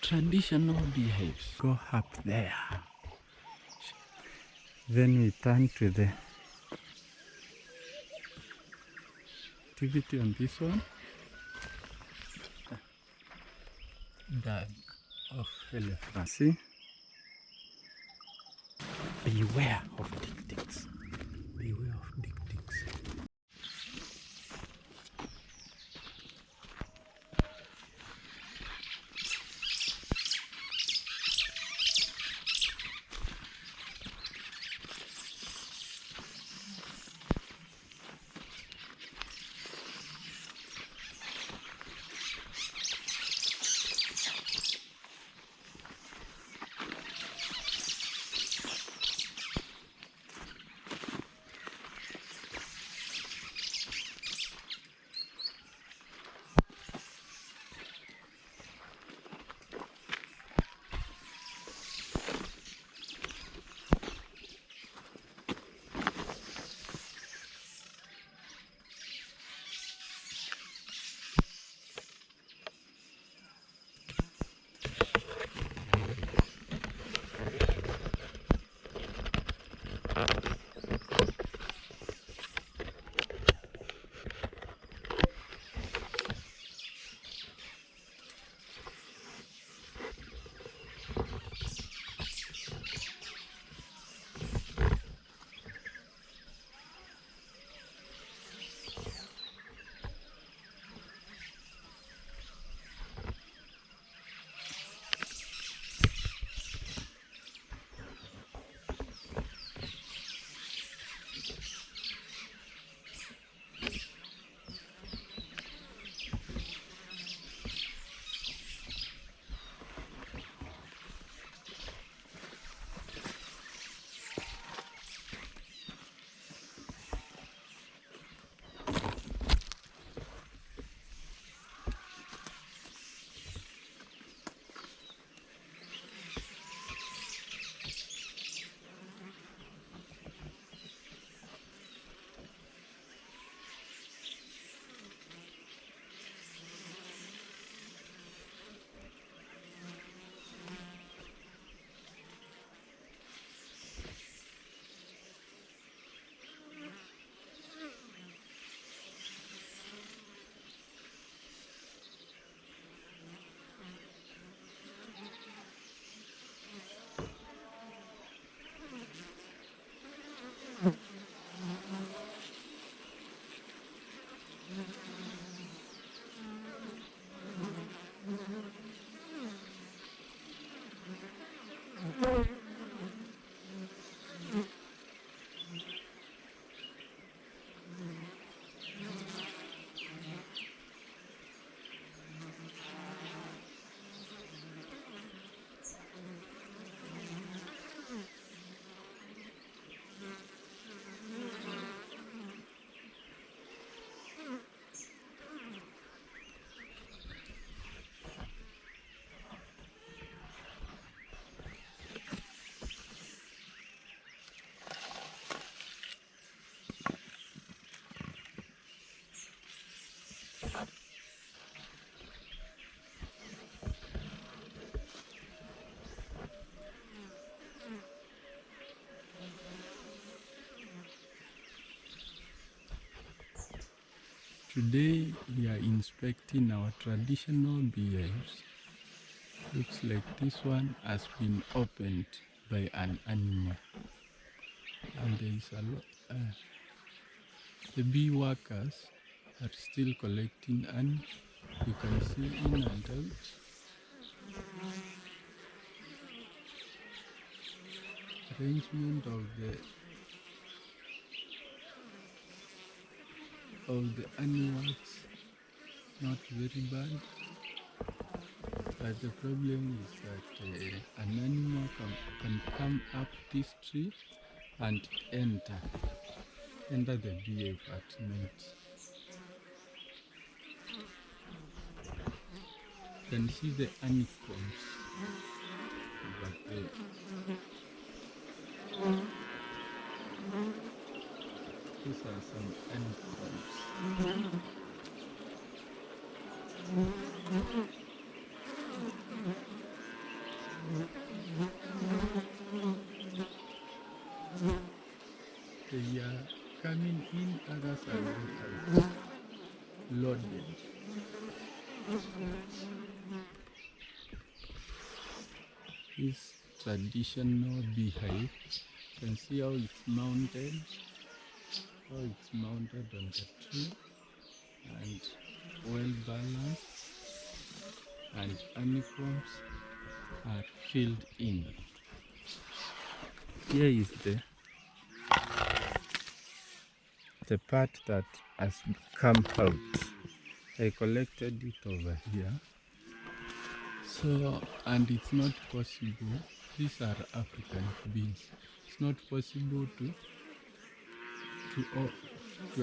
traditional beehives go up there. Then we turn to the activity on this one. Dag of elephant. See? Beware of tick-ticks. Beware of tick-ticks. Today we are inspecting our traditional beehives. Looks like this one has been opened by an animal, and there is a lot. The bee workers are still collecting honey. You can see in and out. Arrangement of the animals not very bad, but the problem is that an animal can come up this tree and enter the beehive at night. You can see the honeycombs over there. These are some honeycombs. They are coming in, others are going out, loaded. This traditional beehive, you can see how it's mounted, on the tree, and well balanced, and honeycombs are filled in. Here is the part that has come out. I collected it over here. So, and it's not possible, these are African bees. It's not possible to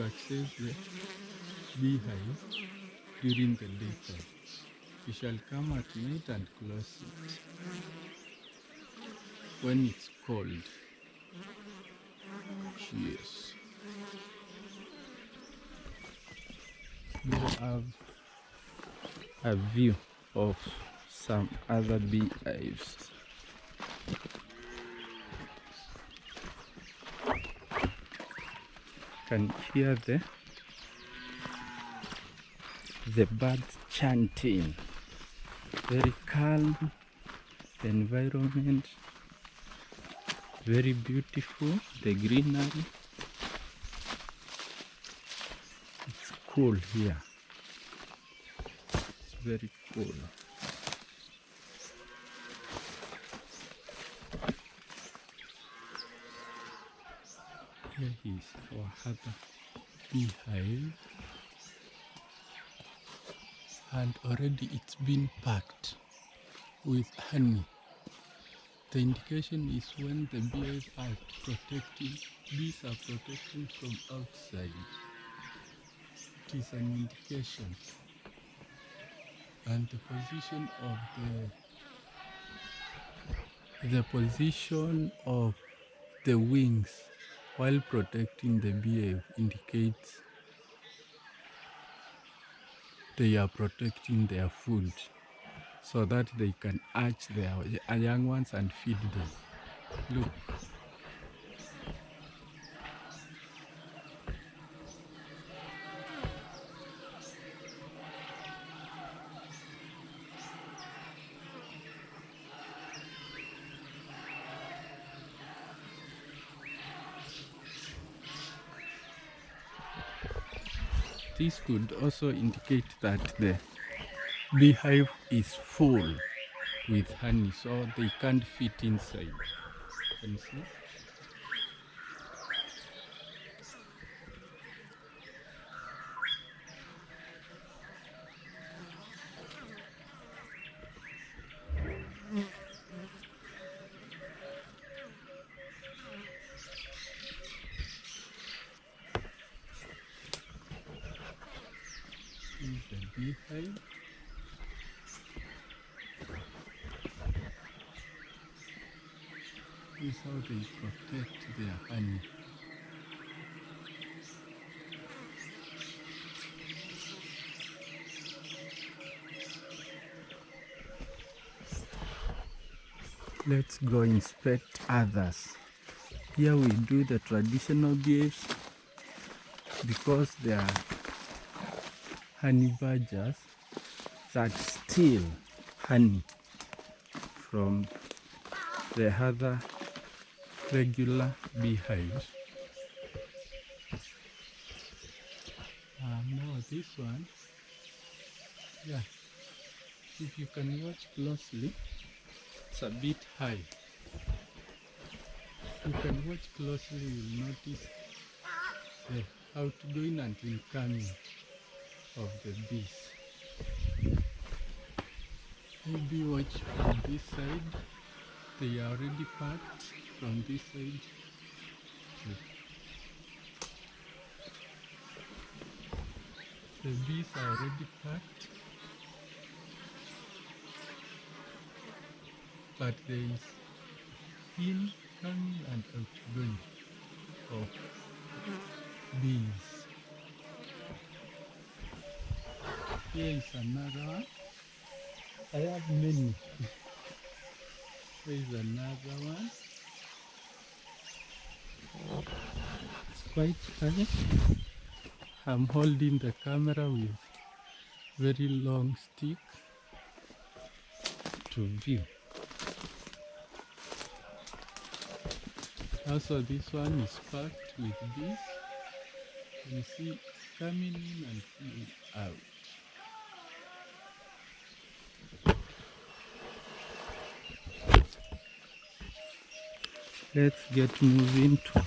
access the beehive during the daytime. You shall come at night and close it when it's cold. Yes. We have a view of some other beehives. Can hear the birds chanting. Very calm environment, very beautiful, the greenery. It's cool here. It's very cool. Here is our other beehive, and already it's been packed with honey. The indication is when the bees are protecting from outside. It is an indication. And the position of the wings while protecting the beehive indicates they are protecting their food so that they can hatch their young ones and feed them. Look. This could also indicate that the beehive is full with honey, so they can't fit inside. Can you see? This is the beehive. This is how they protect their honey. Let's go inspect others. Here we do the traditional beehives because they are honey badgers that steal honey from the other regular beehives. Now this one, yeah, if you can watch closely, it's a bit high. You can watch closely, you'll notice the outgoing and incoming of the bees. Maybe watch from this side. They are already packed from this side. The bees are already packed, but there is incoming and outgoing of bees. Here is another one. I have many. There is another one. quite high. I'm holding the camera with very long stick to view. Also, this one is packed with bees. You see, coming in and flying out. Let's get moving to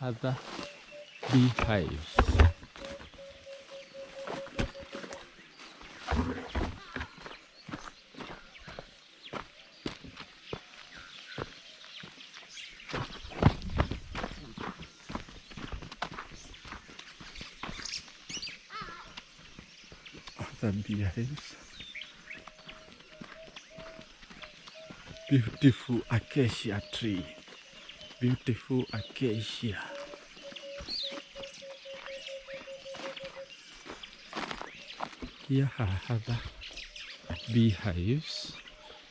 other beehives. Other beehives. Beautiful acacia tree. Beautiful acacia. Here are other beehives.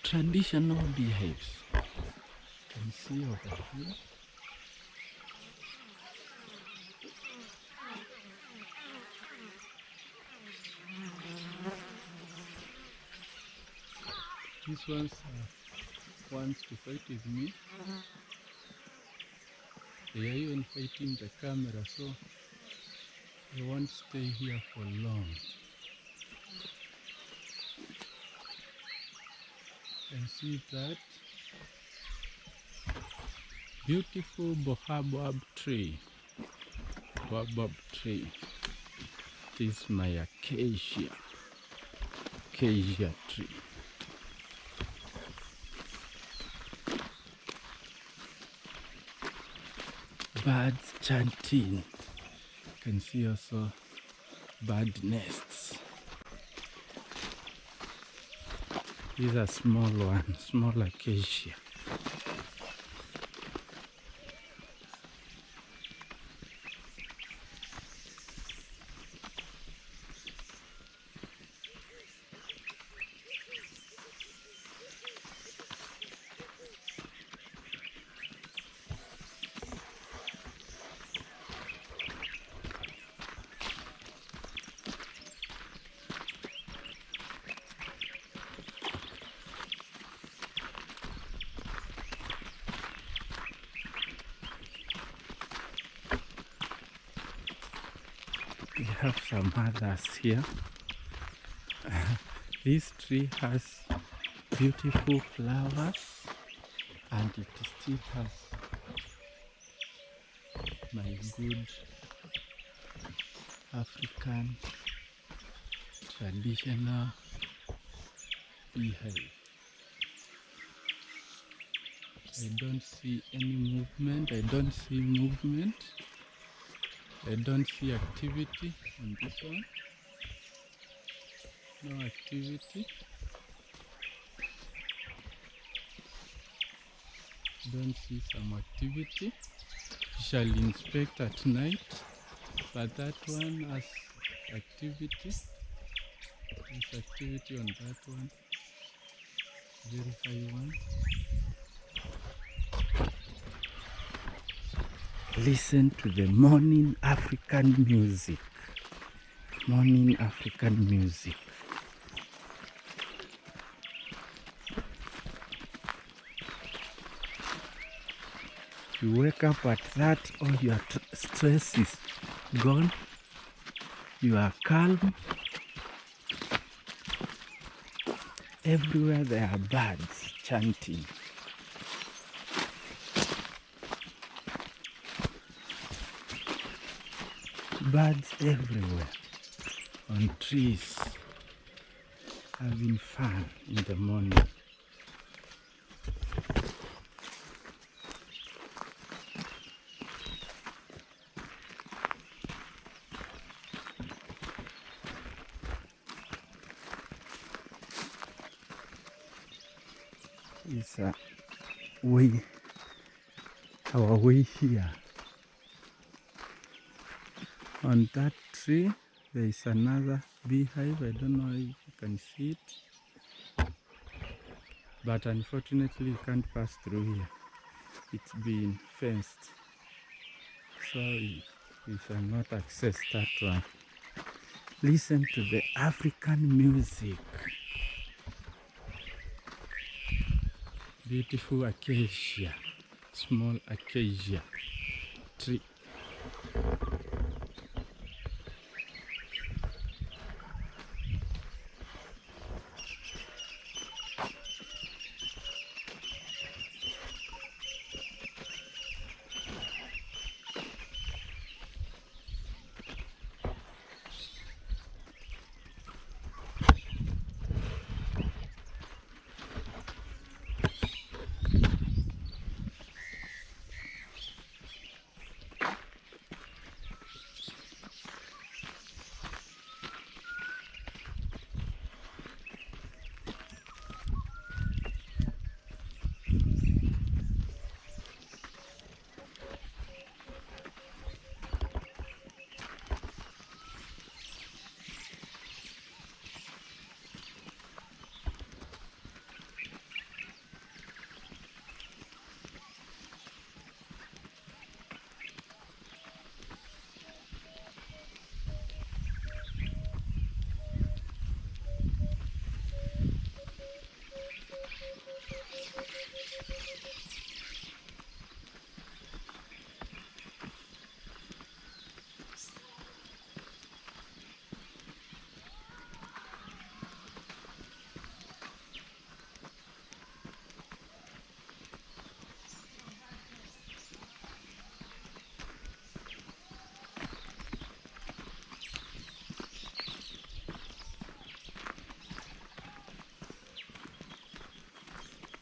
Traditional beehives. You can see over here. These ones wants to fight with me. They are even fighting the camera, so they won't stay here for long. You can see that beautiful baobab tree. Baobab tree. This is my acacia tree. Birds chanting. You can see also bird nests. These are small ones, small acacia. We have some others here. This tree has beautiful flowers and it still has my good African traditional beehive. I don't see any movement. I don't see movement. I don't see activity on this one. No activity. Don't see some activity. We shall inspect at night, but that one has activity. There's activity on that one. Very high one. Listen to the morning African music. Morning African music. You wake up at that, all your stress is gone. You are calm. Everywhere there are birds chanting. Birds everywhere, on trees, having fun in the morning. It's our way here. On that tree, there is another beehive. I don't know if you can see it, but unfortunately you can't pass through here. It's been fenced. So we shall not access that one. Listen to the African music. Beautiful acacia, small acacia tree.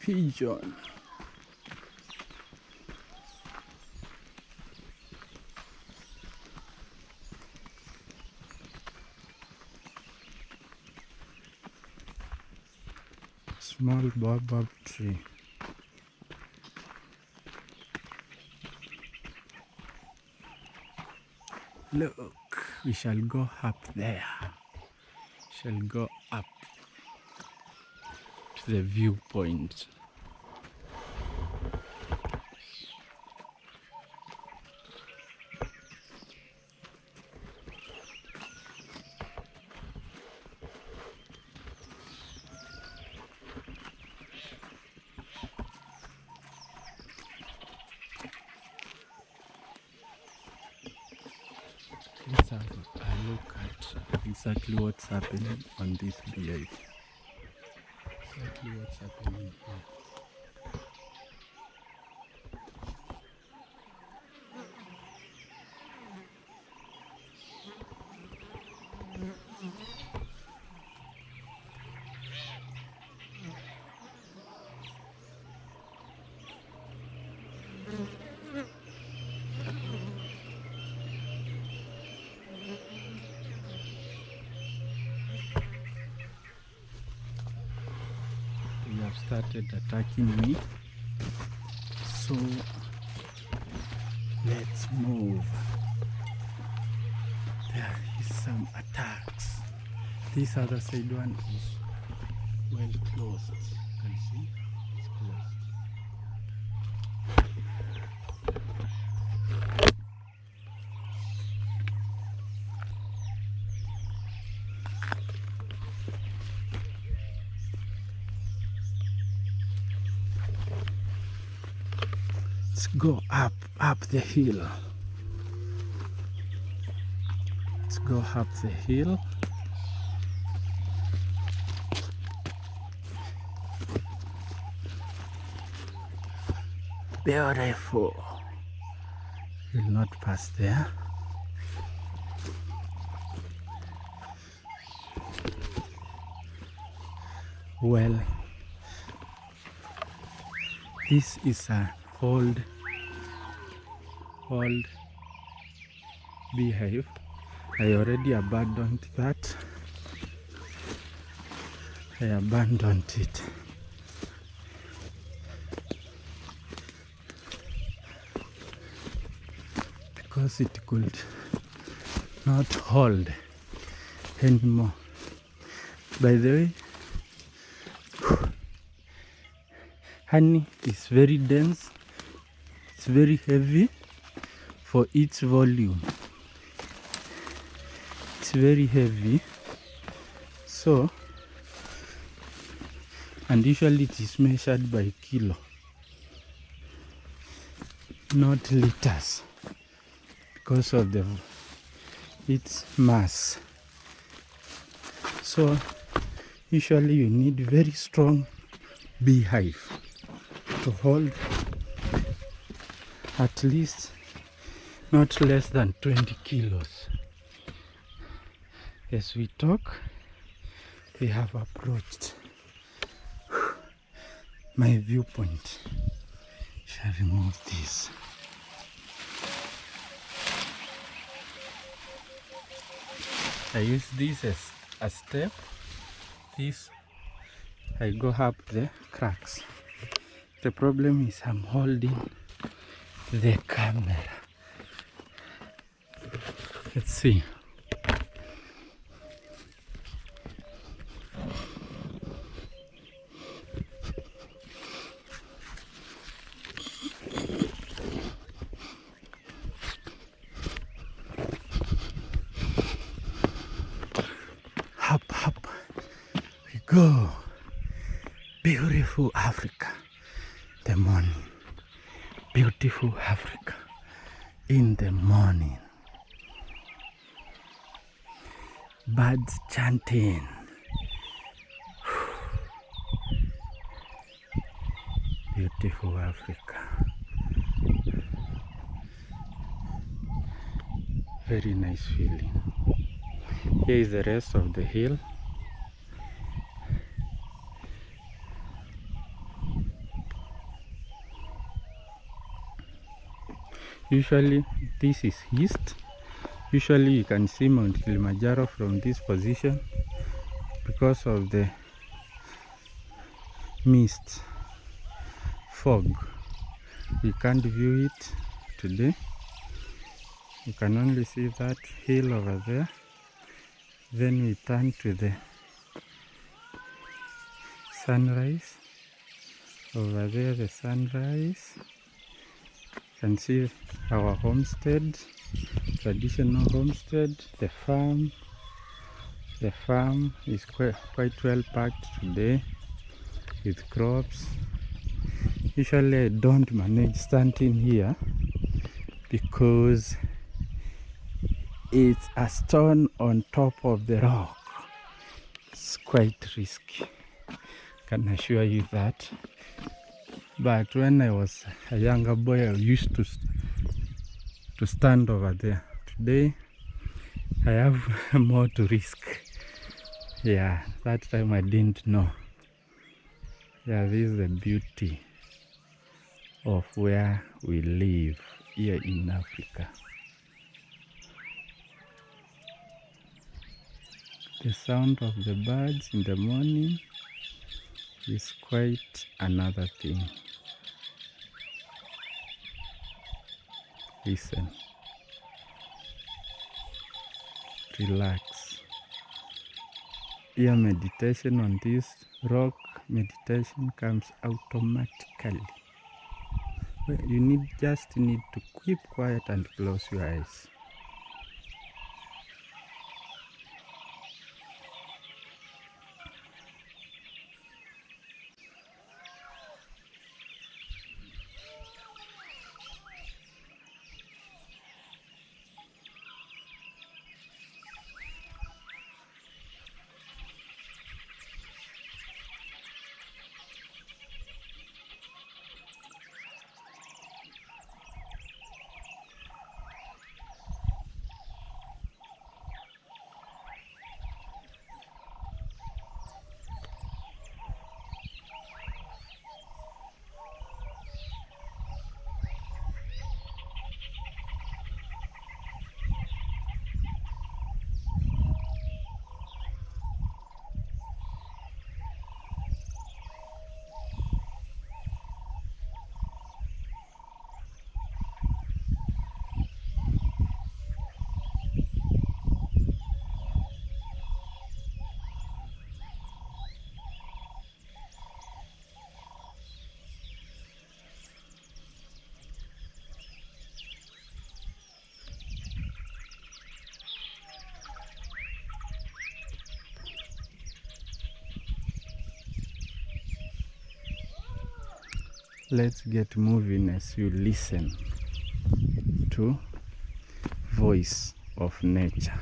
Pigeon. Small baobab tree. Look, we shall go up there. Shall go up to the viewpoint. Let's have a look at exactly what's happening on this beehive. Exactly what's happening here. They have started attacking me, so let's move. There is some attacks. This other side one is well closed. You can see it's closed. Let's go up the hill. Let's go up the hill. Beautiful. Will not pass there. Well, this is an old beehive. I already abandoned that. I abandoned it. Because it could not hold anymore. By the way, honey is very dense, it's very heavy for its volume. It's very heavy, so, and usually it is measured by kilo, not liters, because of its mass. So usually you need very strong beehive to hold at least not less than 20 kilos. As we talk, we have approached my viewpoint. Shall remove this. I use this as a step. This I go up the cracks. The problem is I'm holding the camera. Let's see. Up we go. Beautiful Africa. The morning. Beautiful Africa in the morning. Birds chanting. Beautiful Africa. Very nice feeling. Here is the rest of the hill. Usually this is east. Usually you can see Mount Kilimanjaro from this position because of the mist, fog. We can't view it today. You can only see that hill over there. Then we turn to the sunrise. Over there, the sunrise. You can see our homestead, traditional homestead, the farm. The farm is quite well packed today with crops. Usually I don't manage standing here because it's a stone on top of the rock. It's quite risky, can assure you that. But when I was a younger boy, I used to stand over there. Today I have more to risk. Yeah, that time I didn't know. Yeah, this is the beauty of where we live here in Africa. The sound of the birds in the morning is quite another thing. Listen, relax. Your meditation on this rock, meditation comes automatically. You just need to keep quiet and close your eyes. Let's get moving as you listen to voice of nature.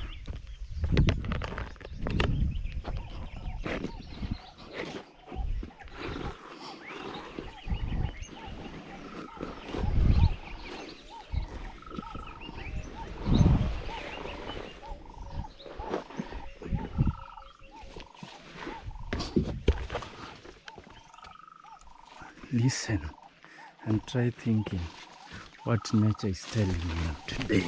Listen and try thinking what nature is telling you today.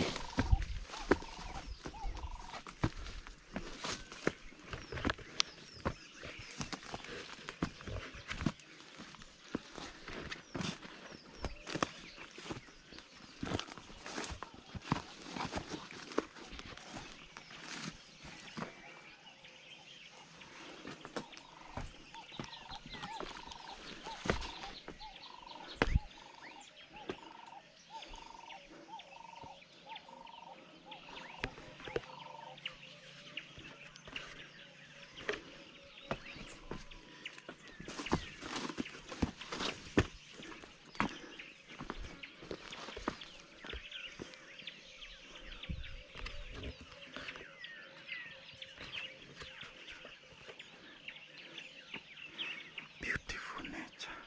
Beautiful nature,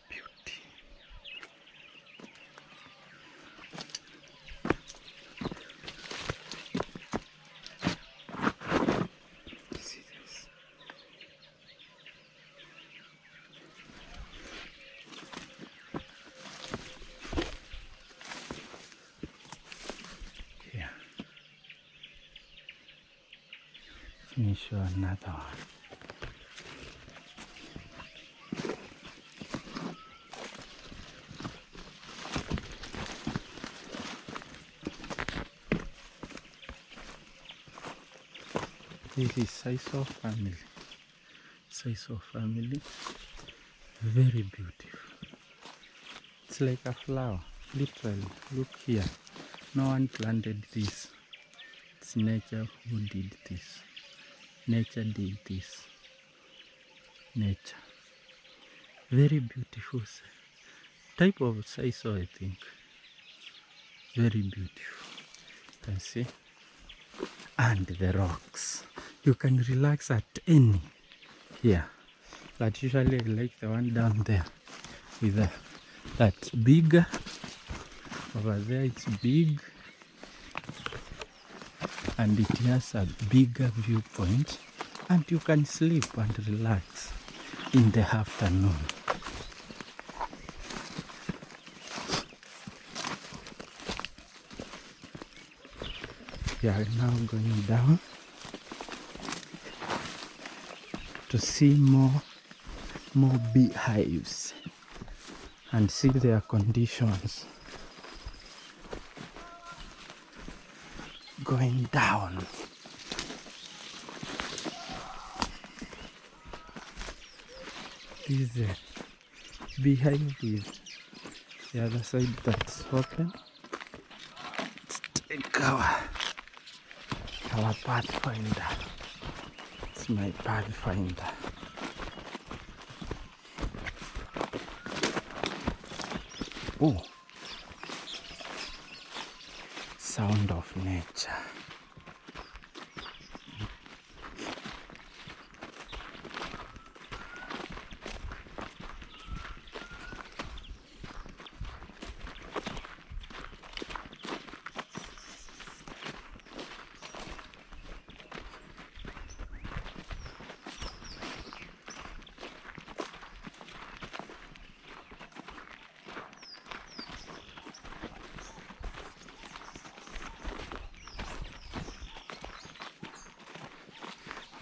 beauty. See this? Here. Let me show another one. This is Sisal family. Sisal family, very beautiful. It's like a flower, literally. Look here. No one planted this. It's nature who did this. Nature did this. Nature. Very beautiful type of Sisal, I think. Very beautiful. You can see. And the rocks. You can relax at any here, but usually I like the one down there with that's bigger. Over there it's big and it has a bigger viewpoint, and you can sleep and relax in the afternoon. We are now going down to see more beehives and see their conditions. Going down. This is a beehive with the other side that's open. Let's take our pathfinder. It's my pathfinder. Oh, sound of nature.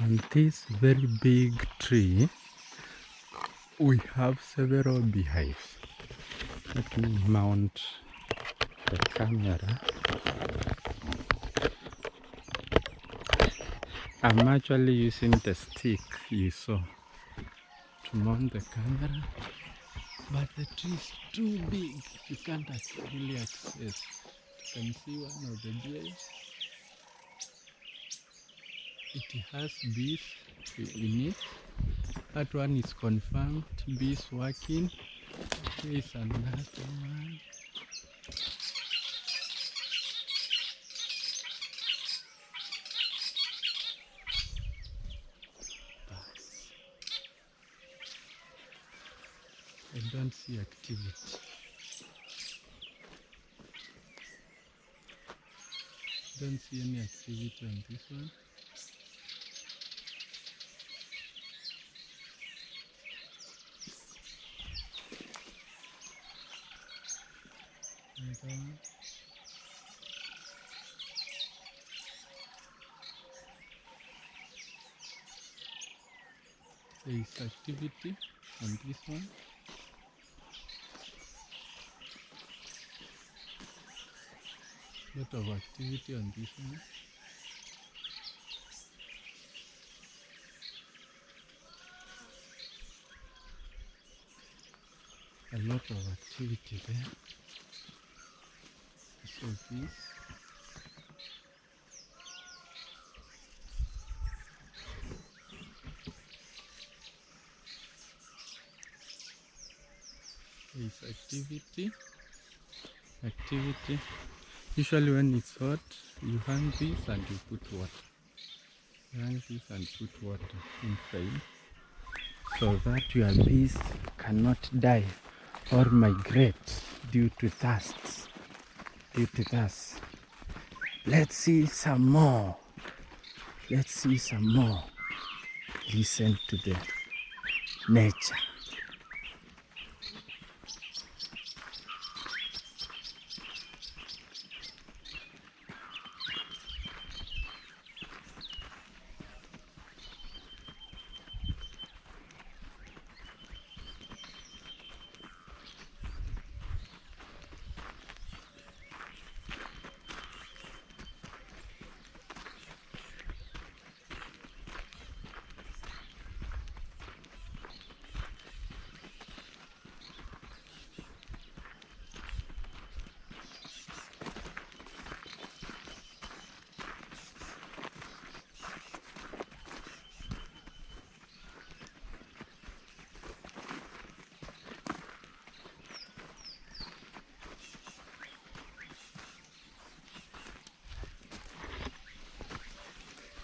On this very big tree, we have several beehives. Let me mount the camera. I'm actually using the stick you saw to mount the camera, but the tree is too big. You can't actually access. You can see one of the beehives. It has bees in it. That one is confirmed, bees working. Here is another one. I don't see activity. Don't see any activity on this one. Another one. There is activity on this one. Lot of activity on this one. A lot of activity there. So this. There is activity. Activity. Usually when it's hot, you hang this and you put water. You hang this and put water inside so that your bees cannot die or migrate due to thirst. Let's see some more. Listen to the nature.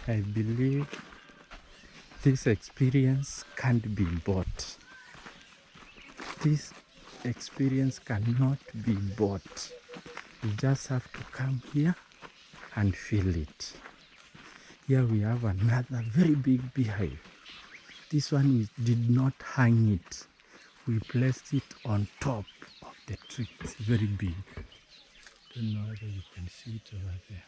I believe this experience can't be bought. This experience cannot be bought. You just have to come here and feel it. Here we have another very big beehive. This one did not hang it. We placed it on top of the tree. It's very big. Don't know whether you can see it over there.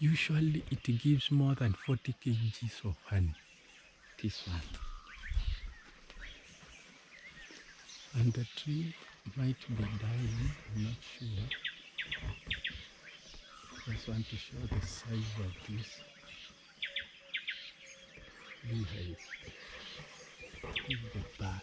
Usually it gives more than 40 kgs of honey. This one. And the tree might be dying, I'm not sure. Just want to show the size of this beehive. This is the back.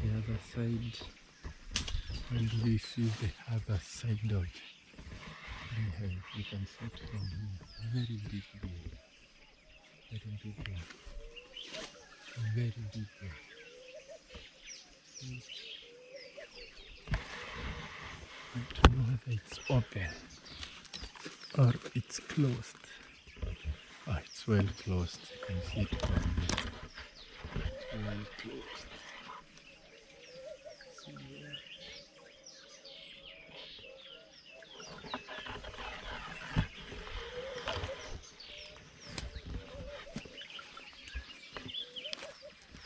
The other side, and we see the other side of beehive. You can see it from here. Very big beehive. Very big one. Very big one. See? I don't know whether it's open or it's closed. Oh, it's well closed. You can see it from here. It's well closed. See there?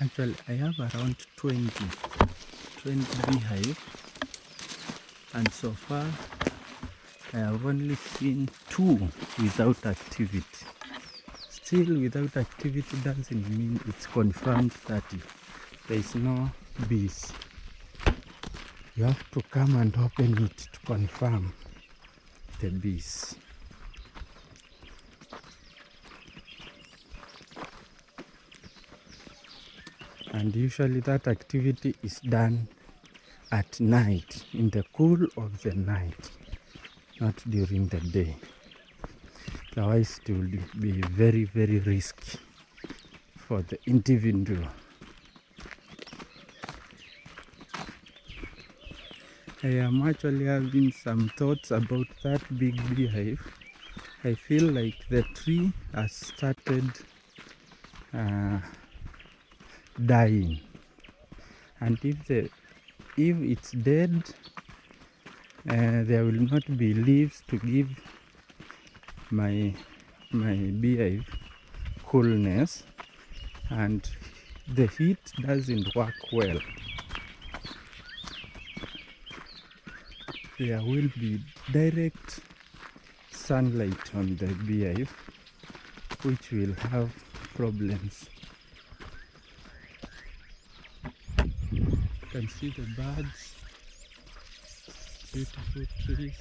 Actually, I have around 20 beehives, and so far I have only seen 2 without activity. Still, without activity doesn't mean it's confirmed that there is no bees. You have to come and open it to confirm the bees. And usually that activity is done at night, in the cool of the night, not during the day. Otherwise it will be very, very risky for the individual. I am actually having some thoughts about that big beehive. I feel like the tree has started dying, and if it's dead, there will not be leaves to give my beehive coolness, and the heat doesn't work well. There will be direct sunlight on the beehive, which will have problems. You can see the birds, beautiful trees,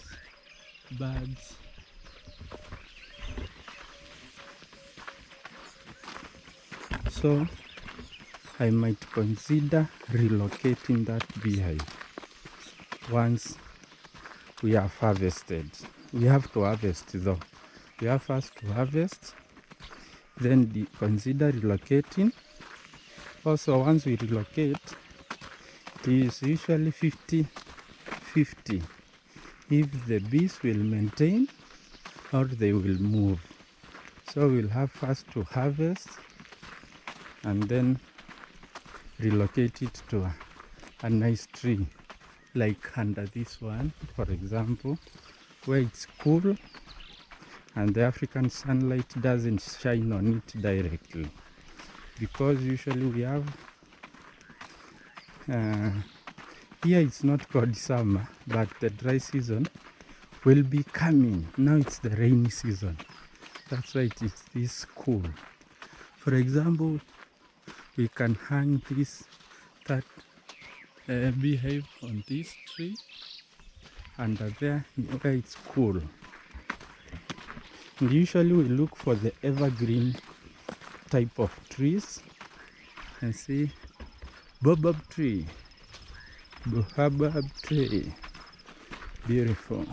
birds. So I might consider relocating that beehive once we have harvested. We have to harvest though. We have first to harvest, then consider relocating. Also, once we relocate, it is usually 50-50 if the bees will maintain or they will move. So we'll have first to harvest and then relocate it to a nice tree, like under this one, for example, where it's cool and the African sunlight doesn't shine on it directly. Because usually we have here it's not called summer, but the dry season will be coming. Now it's the rainy season. That's why it is this cool. For example, we can hang that beehive on this tree under there where it's cool. And usually we look for the evergreen type of trees, and see baobab tree, baobab tree, beautiful.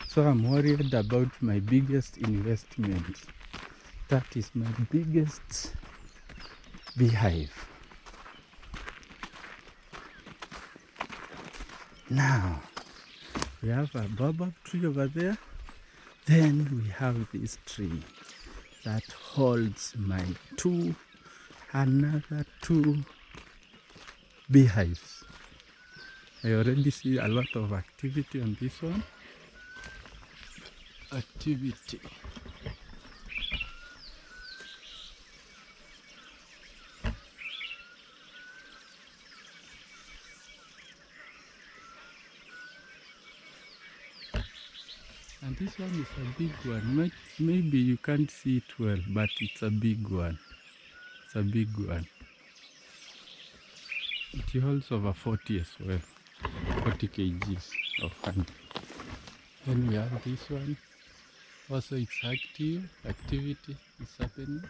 So I'm worried about my biggest investment. That is my biggest beehive. Now we have a baobab tree over there. Then we have this tree that holds my another two beehives. I already see a lot of activity on this one. Activity. And this one is a big one. Maybe you can't see it well, but it's a big one. It's a big one. It holds over 40 as well. 40 kgs of honey. Then we have this one. Also it's active. Activity is happening.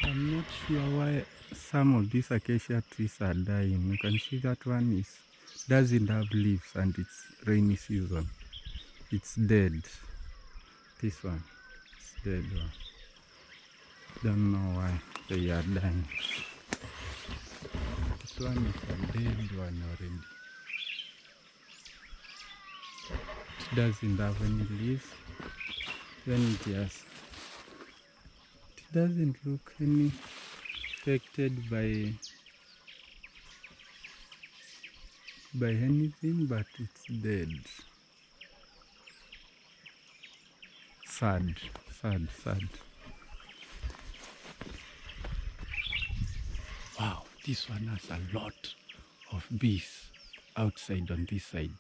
I'm not sure why some of these acacia trees are dying. You can see that one doesn't have leaves and it's rainy season. It's dead. This one, it's dead one. Don't know why they are dying. This one is a dead one already. It doesn't have any leaves. Then it doesn't look any affected by anything, but it's dead. Sad, sad, sad. Wow, this one has a lot of bees outside on this side.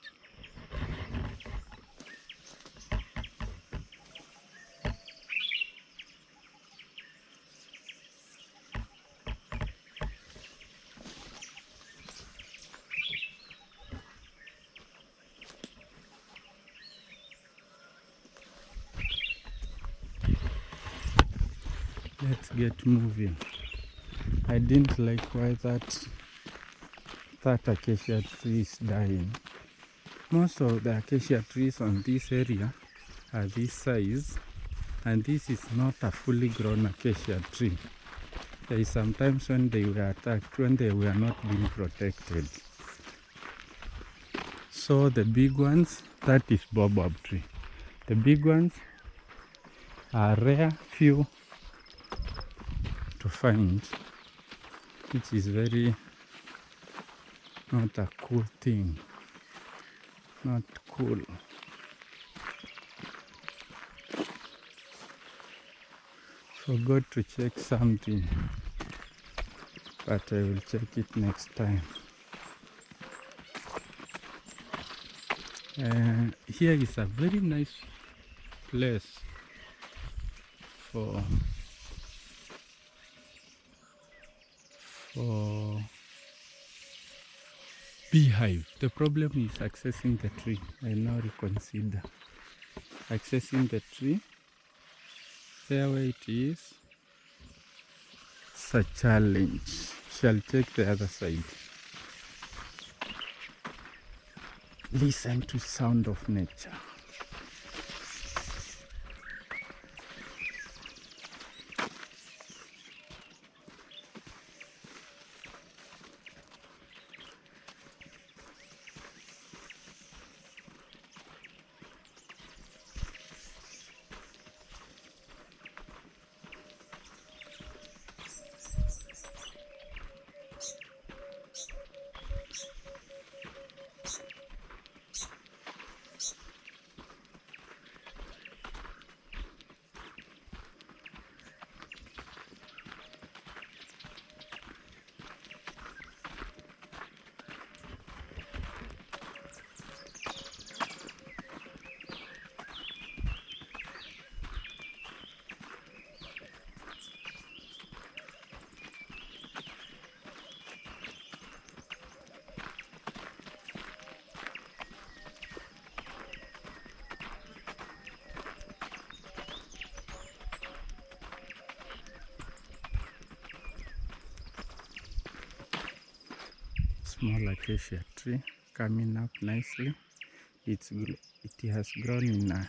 get moving. I didn't like why that acacia tree is dying. Most of the acacia trees on this area are this size, and this is not a fully grown acacia tree. There is sometimes when they were attacked, when they were not being protected. So the big ones, that is baobab tree. The big ones are rare, few to find, which is very not a cool thing. Not cool. Forgot to check something, but I will check it next time. Here is a very nice place for beehive. The problem is accessing the tree. I now reconsider accessing the tree. There where it is, it's a challenge. Shall check the other side. Listen to sound of nature. Small acacia tree coming up nicely. It has grown in a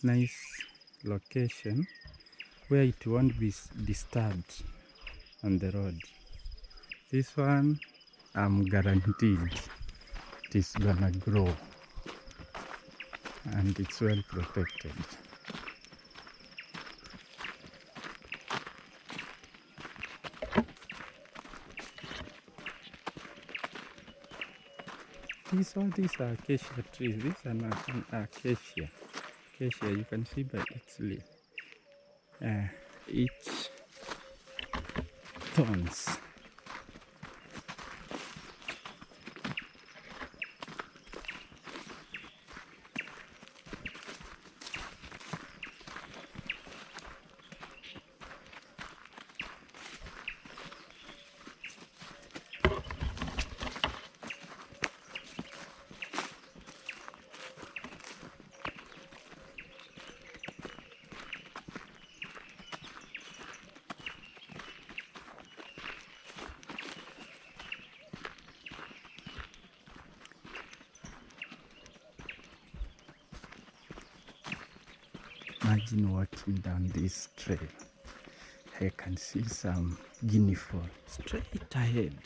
nice location where it won't be disturbed on the road. This one, I'm guaranteed it is gonna grow, and it's well protected. All these are acacia trees. These are not an acacia. Acacia, you can see by its thorns. Imagine walking down this trail. I can see some guinea fowl straight ahead.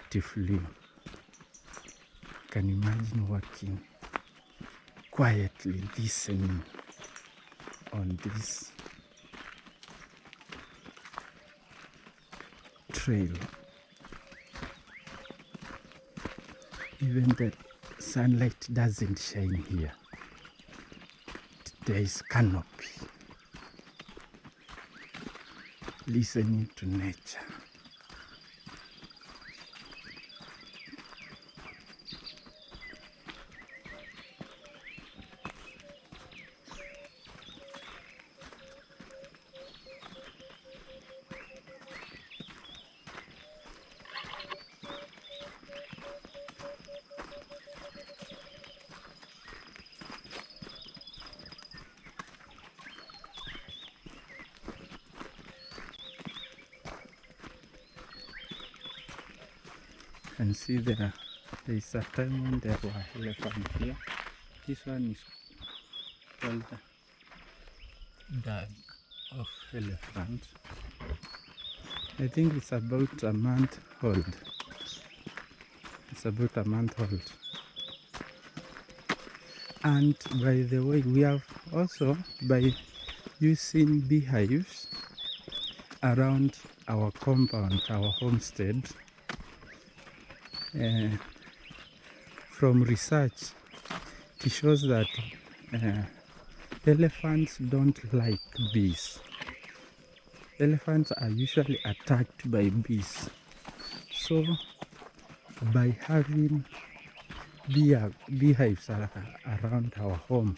Beautifully. Can imagine walking quietly, listening on this trail. Even the sunlight doesn't shine here. There is canopy. Listening to nature. And see there is a time when there were elephants here. This one is called Dag of elephant. I think it's about a month old. It's about a month old. And by the way, we have also, by using beehives around our compound, our homestead, from research, it shows that elephants don't like bees. Elephants are usually attacked by bees. So by having beehives around our home,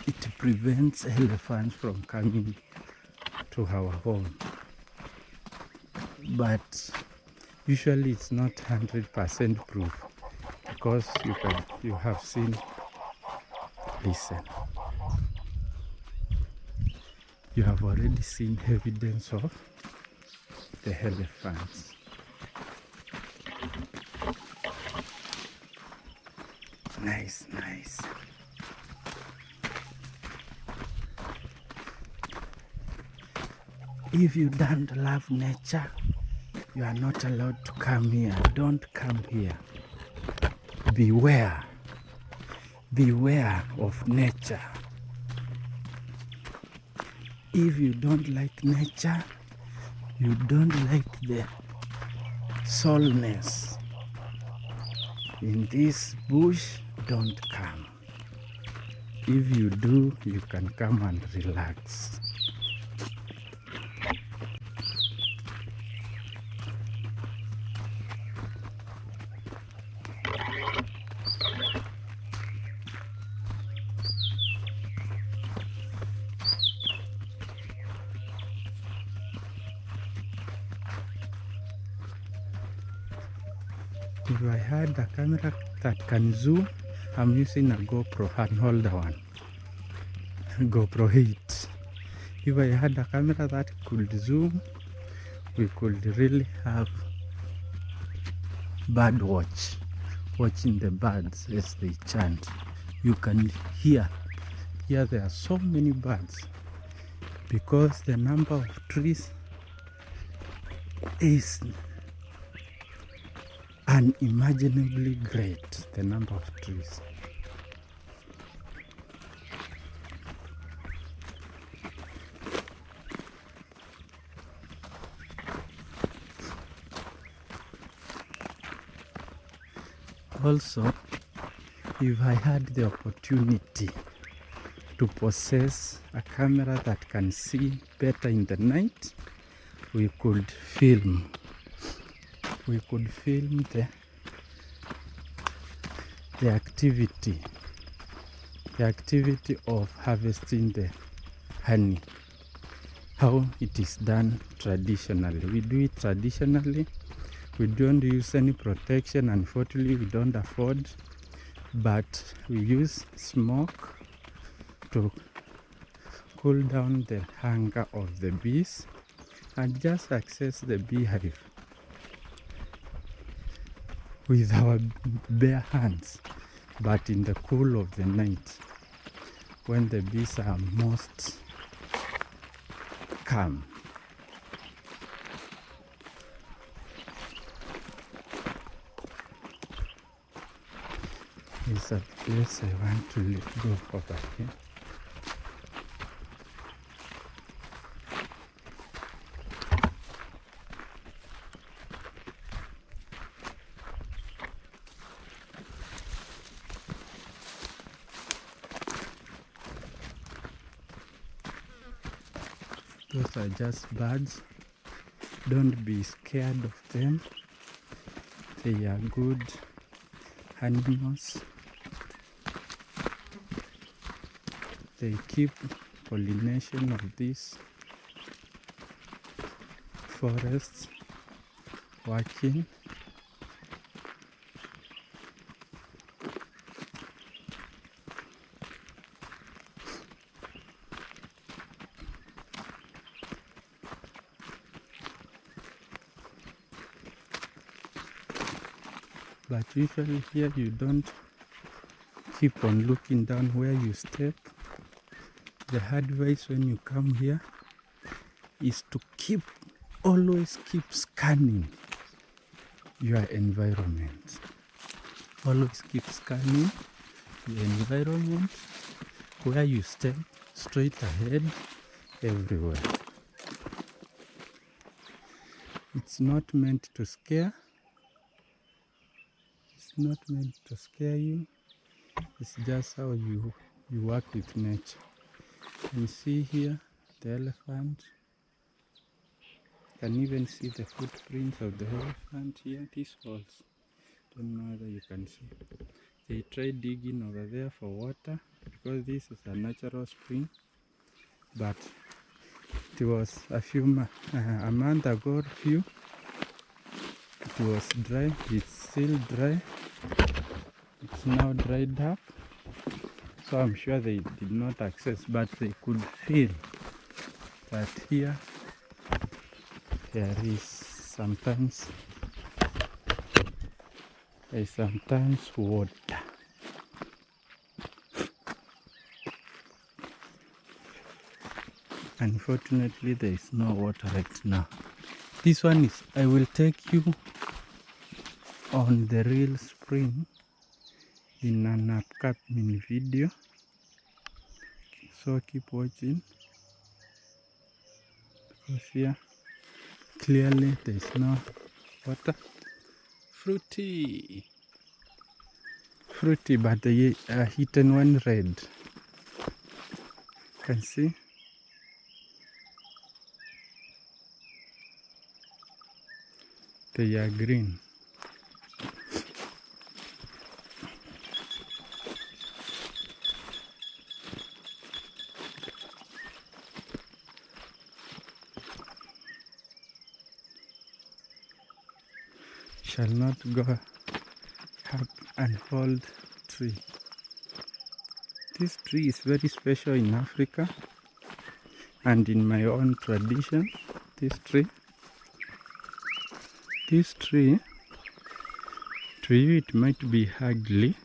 it prevents elephants from coming to our home. But usually it's not 100% proof, because you have seen, listen, you have already seen evidence of the elephants. Nice, nice. If you don't love nature, you are not allowed to come here. Don't come here. Beware. Beware of nature. If you don't like nature, you don't like the soulness in this bush, don't come. If you do, you can come and relax. If I had a camera that can zoom, I'm using a GoPro, an older one, GoPro 8. If I had a camera that could zoom, we could really have bird watching the birds as they chant. You can hear there are so many birds, because the number of trees is unimaginably great, the number of trees. Also, if I had the opportunity to possess a camera that can see better in the night, we could film. We could film the activity of harvesting the honey, how it is done traditionally. We do it traditionally. We don't use any protection. Unfortunately, we don't afford, but we use smoke to cool down the hunger of the bees and just access the beehive with our bare hands, but in the cool of the night, when the bees are most calm. It's a place I want to go over here. Those are just birds. Don't be scared of them. They are good animals. They keep pollination of these forests working. But usually here you don't keep on looking down where you step. The advice when you come here is to always keep scanning your environment. Always keep scanning the environment, where you step, straight ahead, everywhere. It's not meant to scare. It's not meant to scare you. It's just how you work with nature. You see here the elephant. You can even see the footprints of the elephant here. These holes. Don't know whether you can see. They tried digging over there for water because this is a natural spring, but it was a month ago. It was dry. It's still dry. It's now dried up, so I'm sure they did not access, but they could feel that here there is sometimes water. Unfortunately, there is no water right now. This one is, I will take you on the real spring in an upcoming video, so keep watching, because here clearly there is no water. Fruity, but they are hidden one red. You can see they are green. Shall not go up and hold tree. This tree is very special in Africa and in my own tradition. This tree, to you it might be ugly,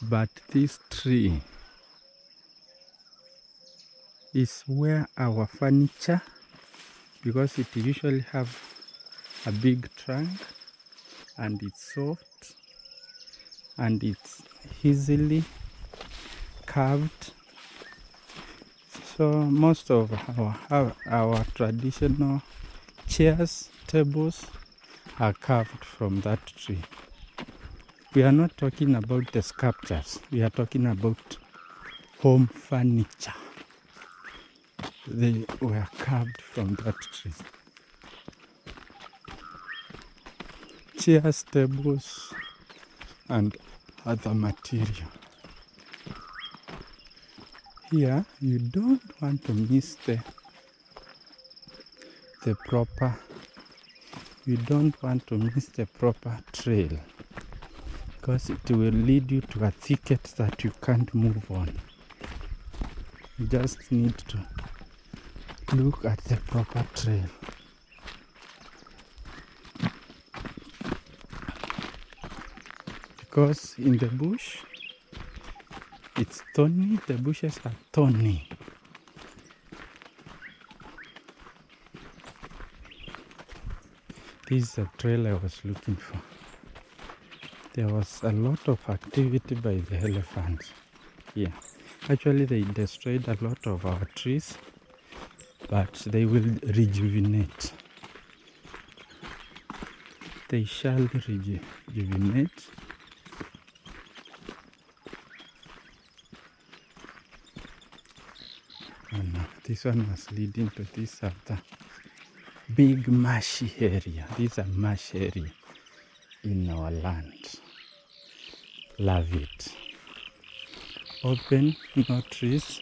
but this tree is where our furniture, because it usually have a big trunk and it's soft and it's easily carved, so most of our traditional chairs, tables are carved from that tree. We are not talking about the sculptures, we are talking about home furniture. They were carved from that tree. Chairs, tables, and other material. Here, you don't want to miss the proper trail, because it will lead you to a thicket that you can't move on. You just need to look at the proper trail. Because in the bush, it's thorny, the bushes are thorny. This is the trail I was looking for. There was a lot of activity by the elephants here. Actually, they destroyed a lot of our trees, but they will rejuvenate. They shall rejuvenate. And this one was leading to this other big marshy area. These are marsh area in our land. Love it. Open, no trees.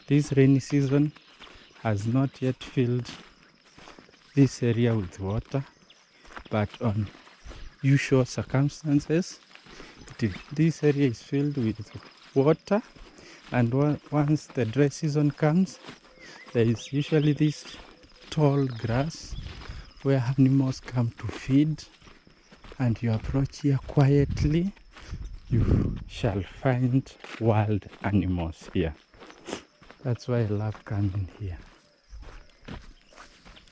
This rainy season has not yet filled this area with water, but on usual circumstances, this area is filled with water, and once the dry season comes, there is usually this tall grass where animals come to feed, and you approach here quietly, you shall find wild animals here. That's why I love coming here.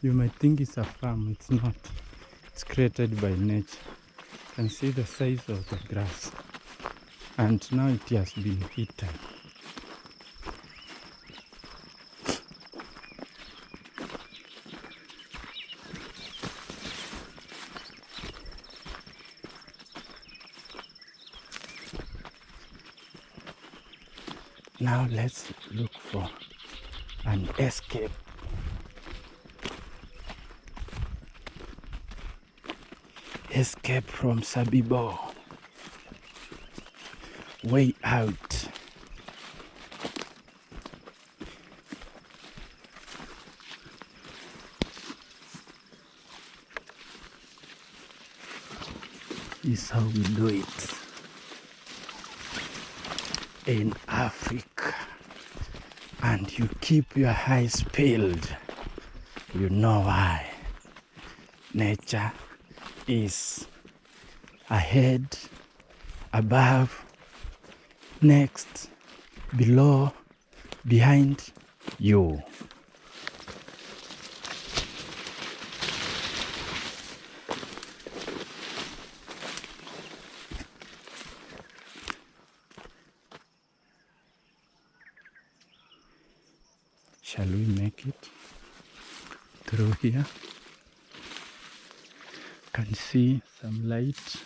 You might think it's a farm, it's not. It's created by nature. You can see the size of the grass. And now it has been eaten. Now let's look for an escape. Escape from Sabibo. Way out. This is how we do it in Africa. And you keep your eyes peeled. You know why. Nature is ahead, above, next, below, behind you. Shall we make it through here? Can see some light.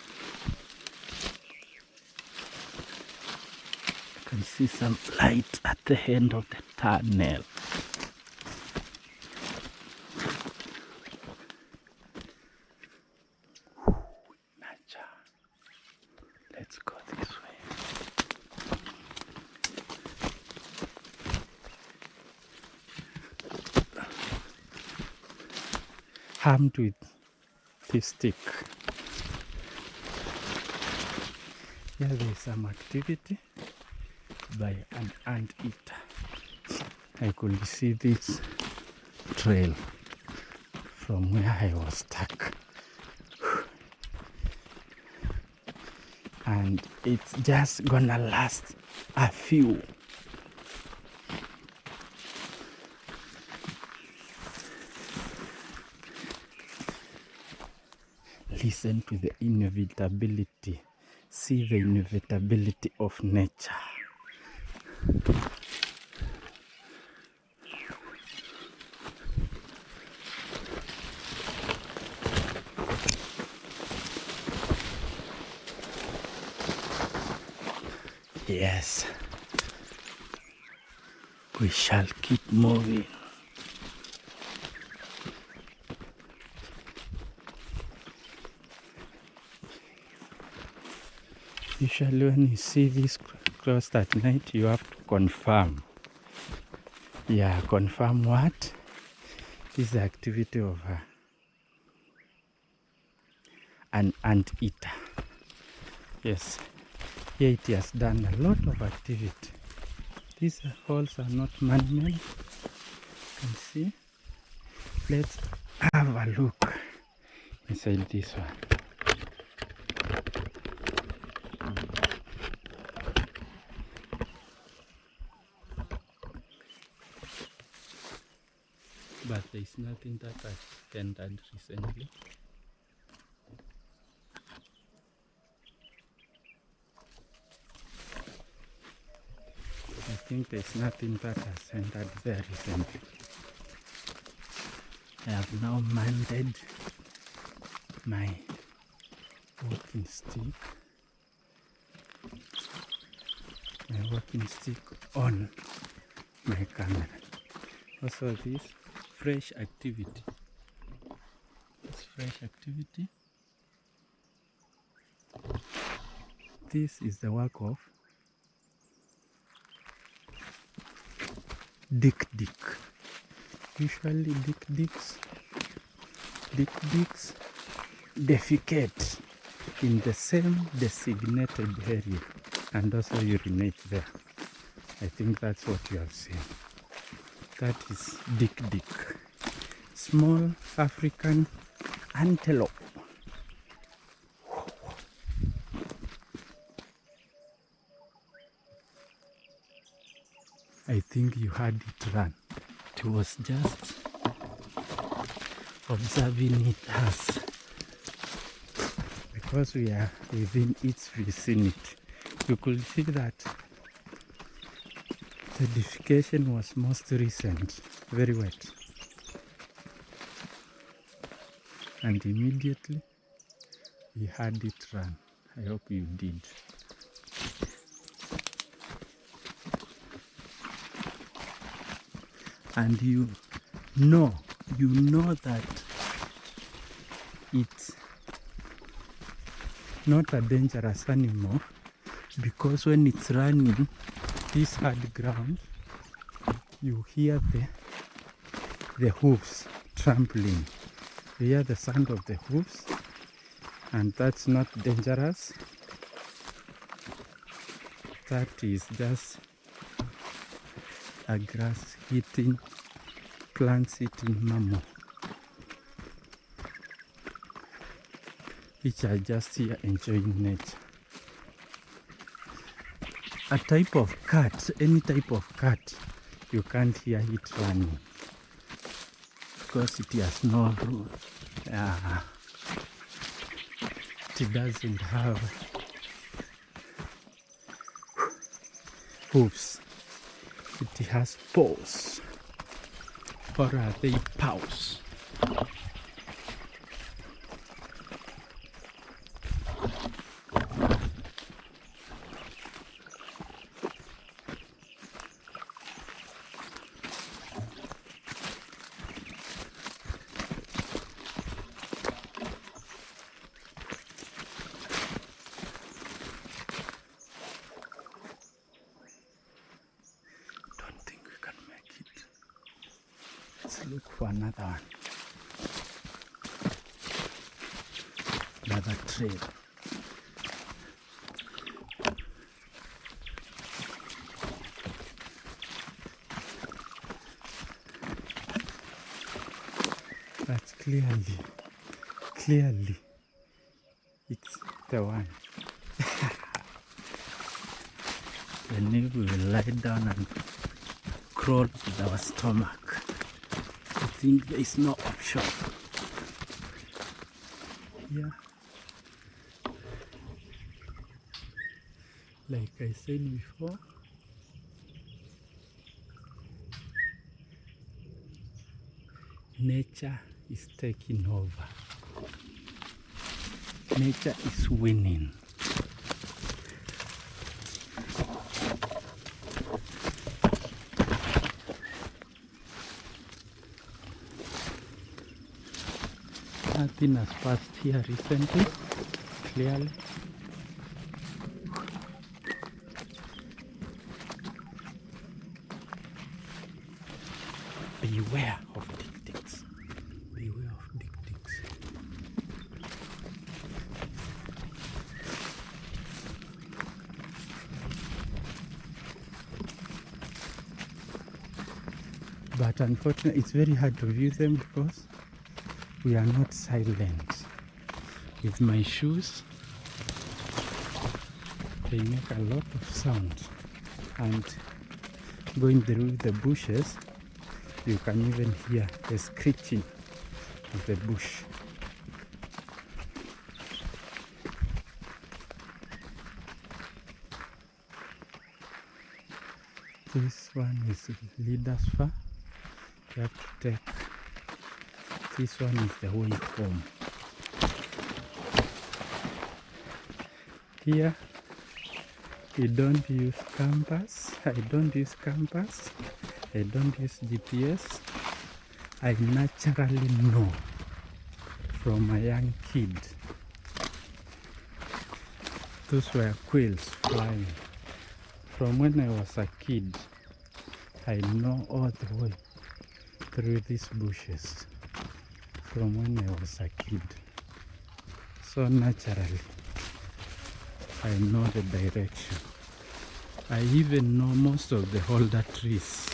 Can see some light at the end of the tunnel. Nature. Let's go this way. Armed with this stick. Here there is some activity by an anteater. I could see this trail from where I was stuck. And it's just gonna last a few. Listen to the inevitability. See the inevitability of nature. Yes, we shall keep moving. Usually when you see this closed at night, you have to confirm. Yeah, confirm what? This is the activity of an anteater. Yes, here it has done a lot of activity. These holes are not man-made. You can see. Let's have a look inside this one. But there is nothing that has entered recently. I think there is nothing that has entered there recently. I have now mounted my walking stick. On my camera. Also this fresh activity. This fresh activity. This is the work of Dick. Usually Dicks defecate in the same designated area and also urinate there. I think that's what you have seen. That is Dick. Small African antelope. I think you heard it run. It was just observing it as, because we are within its vicinity. You could see that the defecation was most recent, very wet. And immediately we heard it run. I hope you did. And you know that it's not a dangerous animal, because when it's running this hard ground, you hear the hooves trampling. You hear the sound of the hooves, and that's not dangerous. That is just a grass eating, plants eating mammal, which are just here enjoying nature. A type of cat, any type of cat, you can't hear it running because it has no rule. It doesn't have hooves. It has paws, or are they paws? Let's look for another one. Another trail. But clearly, it's the one. Then we will lie down and crawl with our stomach. I think there is no option. Yeah. Like I said before, nature is taking over. Nature is winning. Nothing has passed here recently, clearly. Beware of tic-tics. Beware of tic-tics. But unfortunately, it's very hard to view them because we are not silent. With my shoes, they make a lot of sound, and going through the bushes, you can even hear the screeching of the bush. This one is leader's fur. You have to take. This one is the way home. Here we don't use compass. I don't use compass. I don't use GPS. I naturally know from a young kid. Those were quails flying. From when I was a kid, I know all the way through these bushes. From when I was a kid. So naturally, I know the direction. I even know most of the older trees.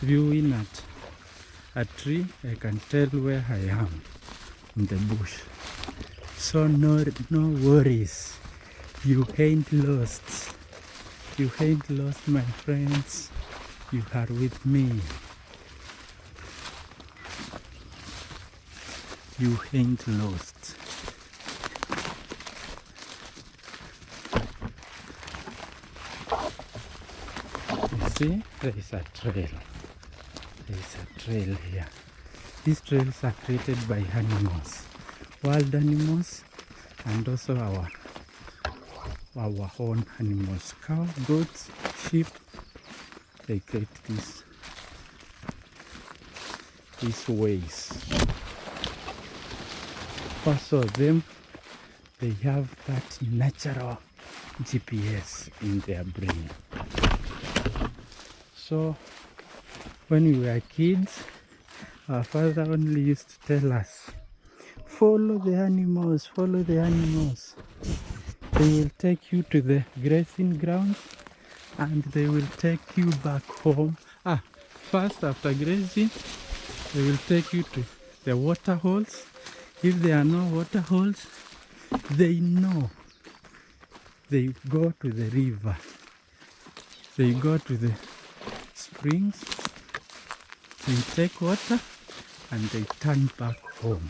Viewing at a tree, I can tell where I am in the bush. So no worries. You ain't lost. You ain't lost, my friends. You are with me. You ain't lost. You see, there is a trail. There is a trail here. These trails are created by animals, wild animals, and also our own animals. Cow, goats, sheep, they create these ways. Also them, they have that natural GPS in their brain. So when we were kids, our father only used to tell us, follow the animals, follow the animals. They will take you to the grazing grounds and they will take you back home. First after grazing, they will take you to the water holes. If there are no water holes, they know. They go to the river. They go to the springs. They take water and they turn back home.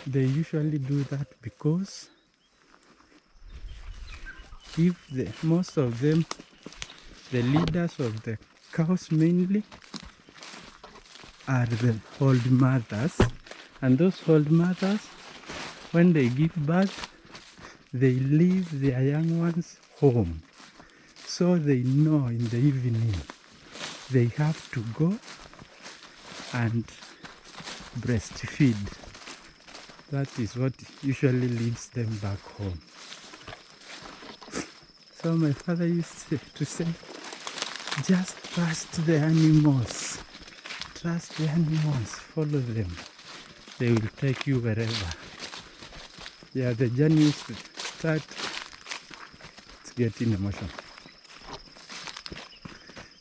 They usually do that because if most of them, the leaders of the cows mainly, are the old mothers, and those old mothers, when they give birth, they leave their young ones home. So they know in the evening they have to go and breastfeed. That is what usually leads them back home. So my father used to say, just trust the animals. Trust the animals, follow them. They will take you wherever. Yeah, the journey used to start. It's getting emotional.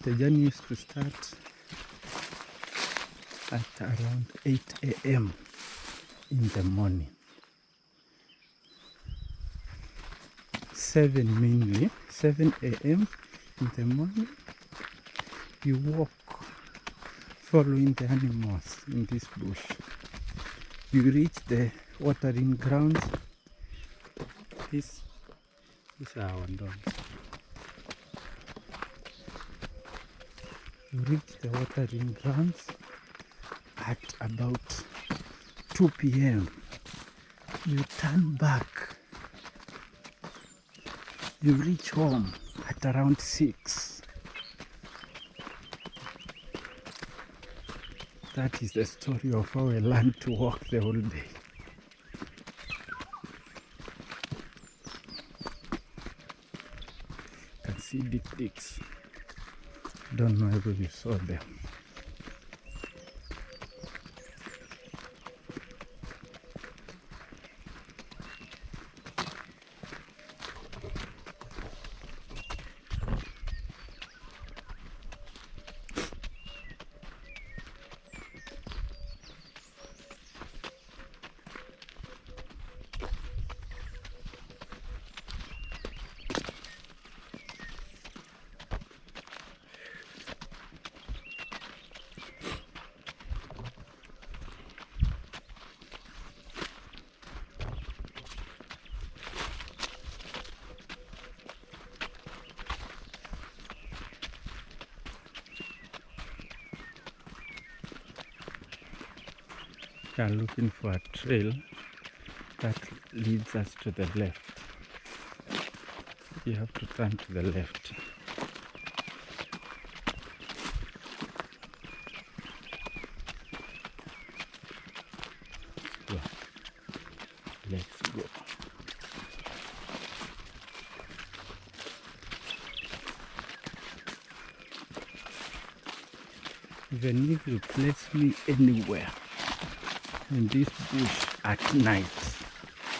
The journey used to start at around 8 a.m. in the morning. 7 mainly, 7 a.m. in the morning. You walk following the animals in this bush. You reach the watering grounds. These are our dogs. You reach the watering grounds at about 2 p.m. You turn back. You reach home at around 6. That is the story of how I learned to walk the whole day. You can see dicks. Don't know if you saw them. We are looking for a trail that leads us to the left. You have to turn to the left. Let's go. Even if you place me anywhere in this bush at night,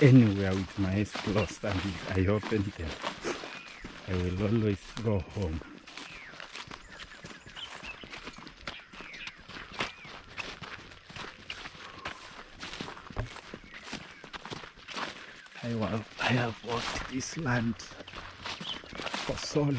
anywhere with my eyes closed and I open them, I will always go home. I have walked this land for so long.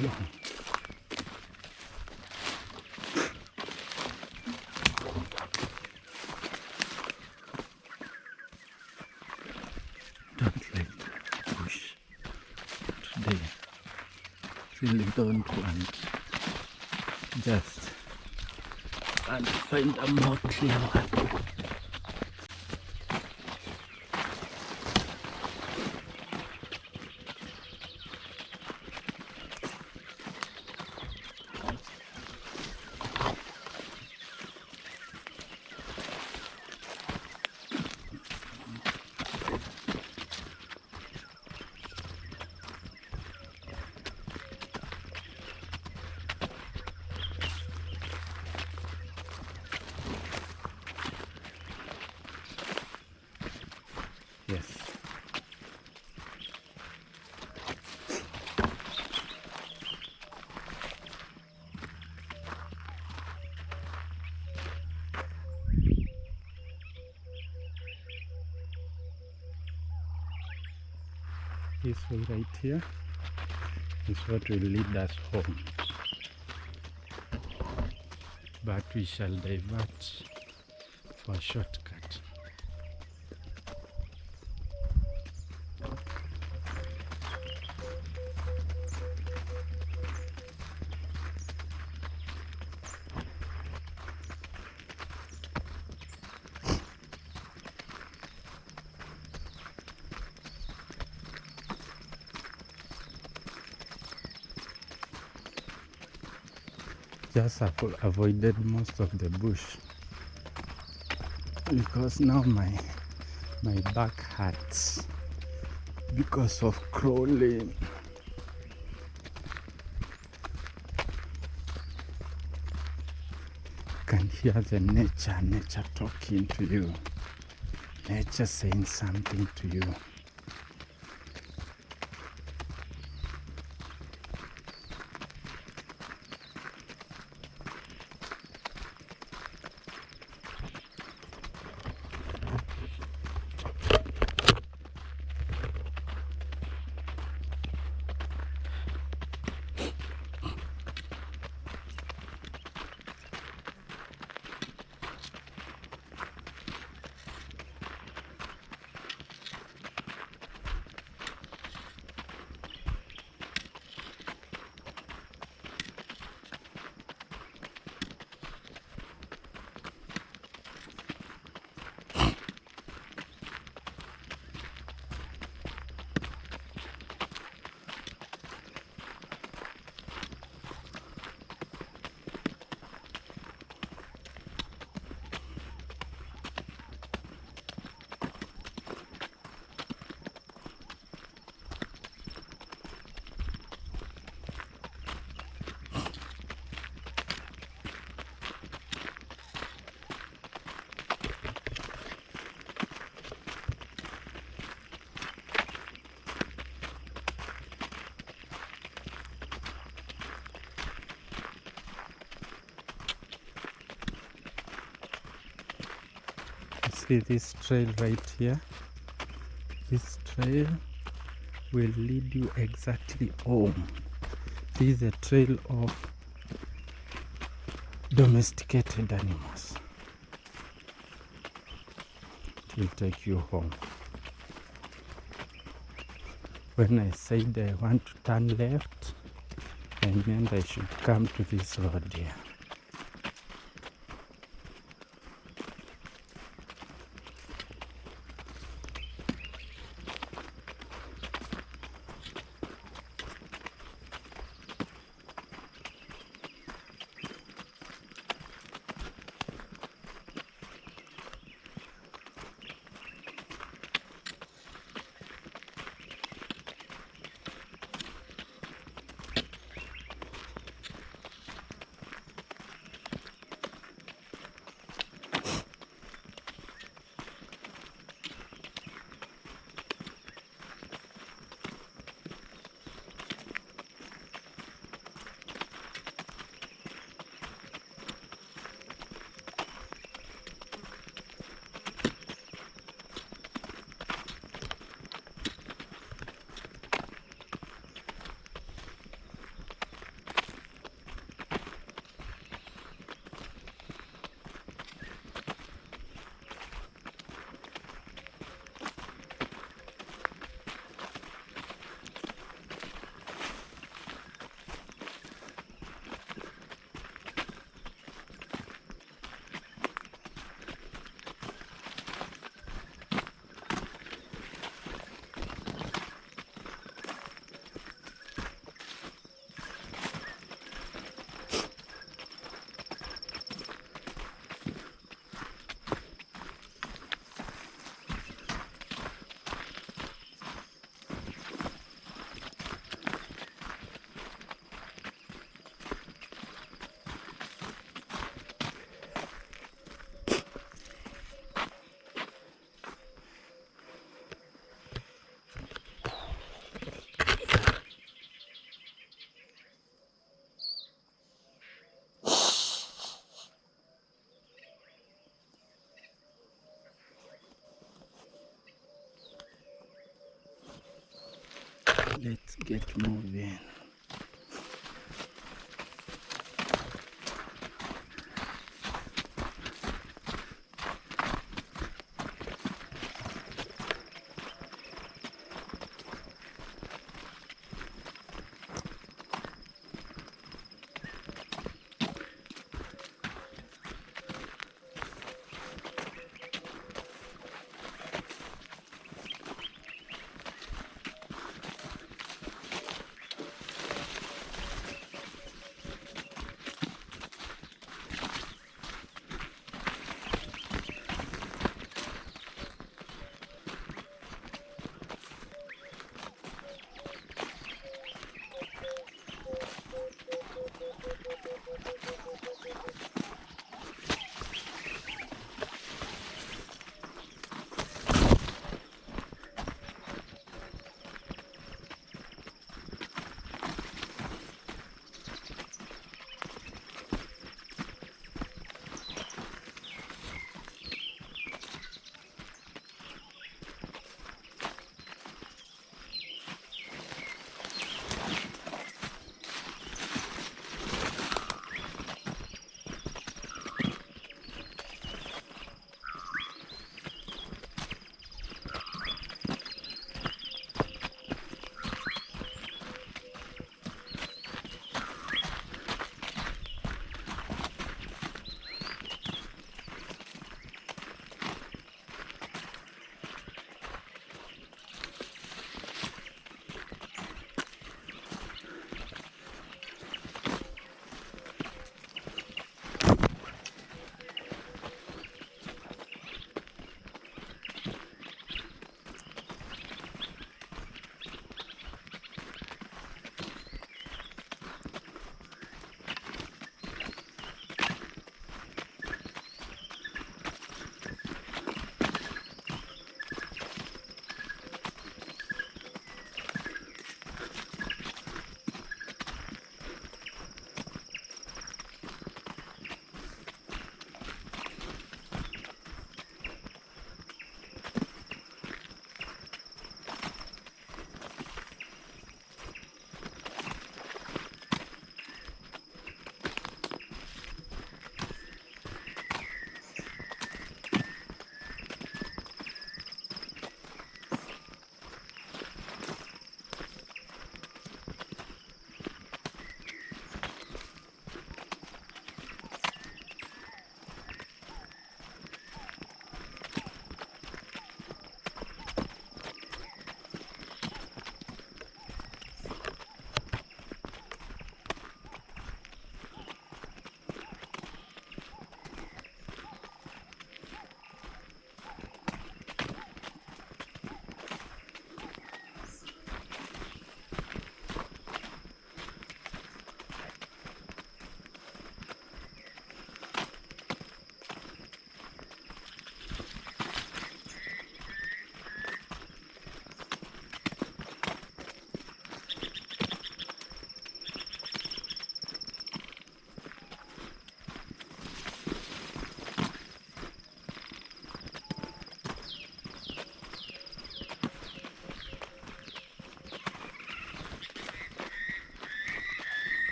Don't like the bush today. Really don't want. Just want to find a more clear one. Yes. This way right here is what will lead us home. But we shall divert for a shortcut. Just avoided most of the bush because now my back hurts because of crawling. You can hear the nature talking to you, nature saying something to you. See this trail right here? This trail will lead you exactly home. This is a trail of domesticated animals. It will take you home. When I said I want to turn left, I meant I should come to this road here. Let's get moving.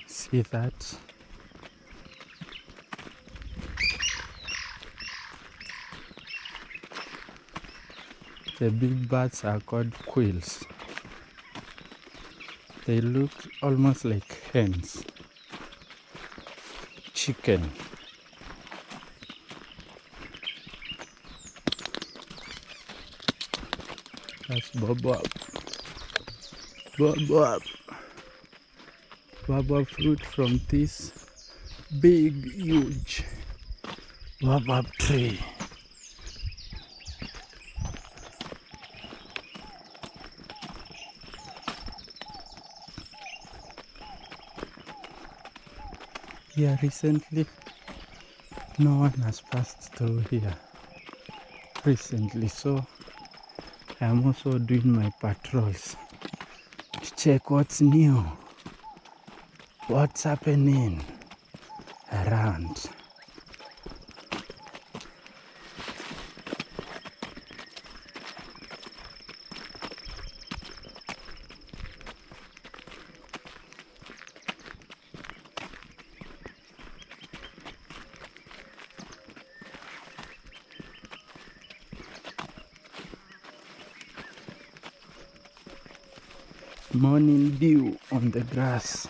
See that? The big birds are called quails. They look almost like hens. Chicken. That's baobab. Baobab. Baobab fruit from this big, huge baobab tree. Yeah, recently no one has passed through here recently, so I'm also doing my patrols to check what's new, what's happening. around. Morning dew on the grass.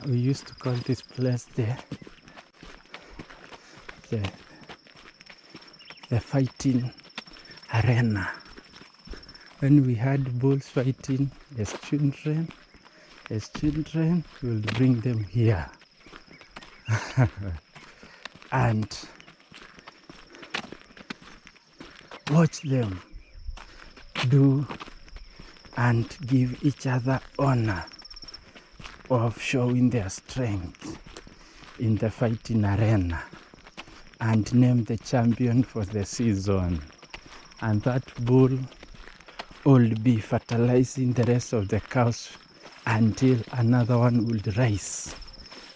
We used to call this place the fighting arena. When we had bulls fighting as children, we would bring them here and watch them do and give each other honor of showing their strength in the fighting arena and name the champion for the season. And that bull would be fertilizing the rest of the cows until another one would rise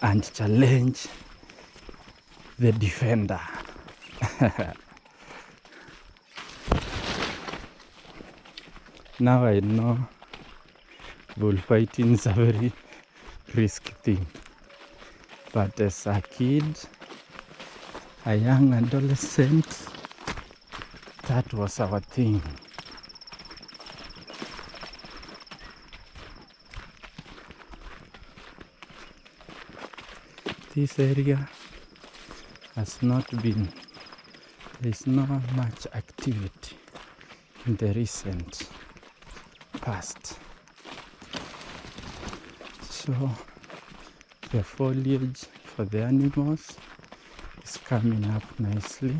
and challenge the defender. Now I know bullfighting is a very risky thing, but as a kid, a young adolescent, that was our thing. This area has not been, there is not much activity in the recent past. So the foliage for the animals is coming up nicely.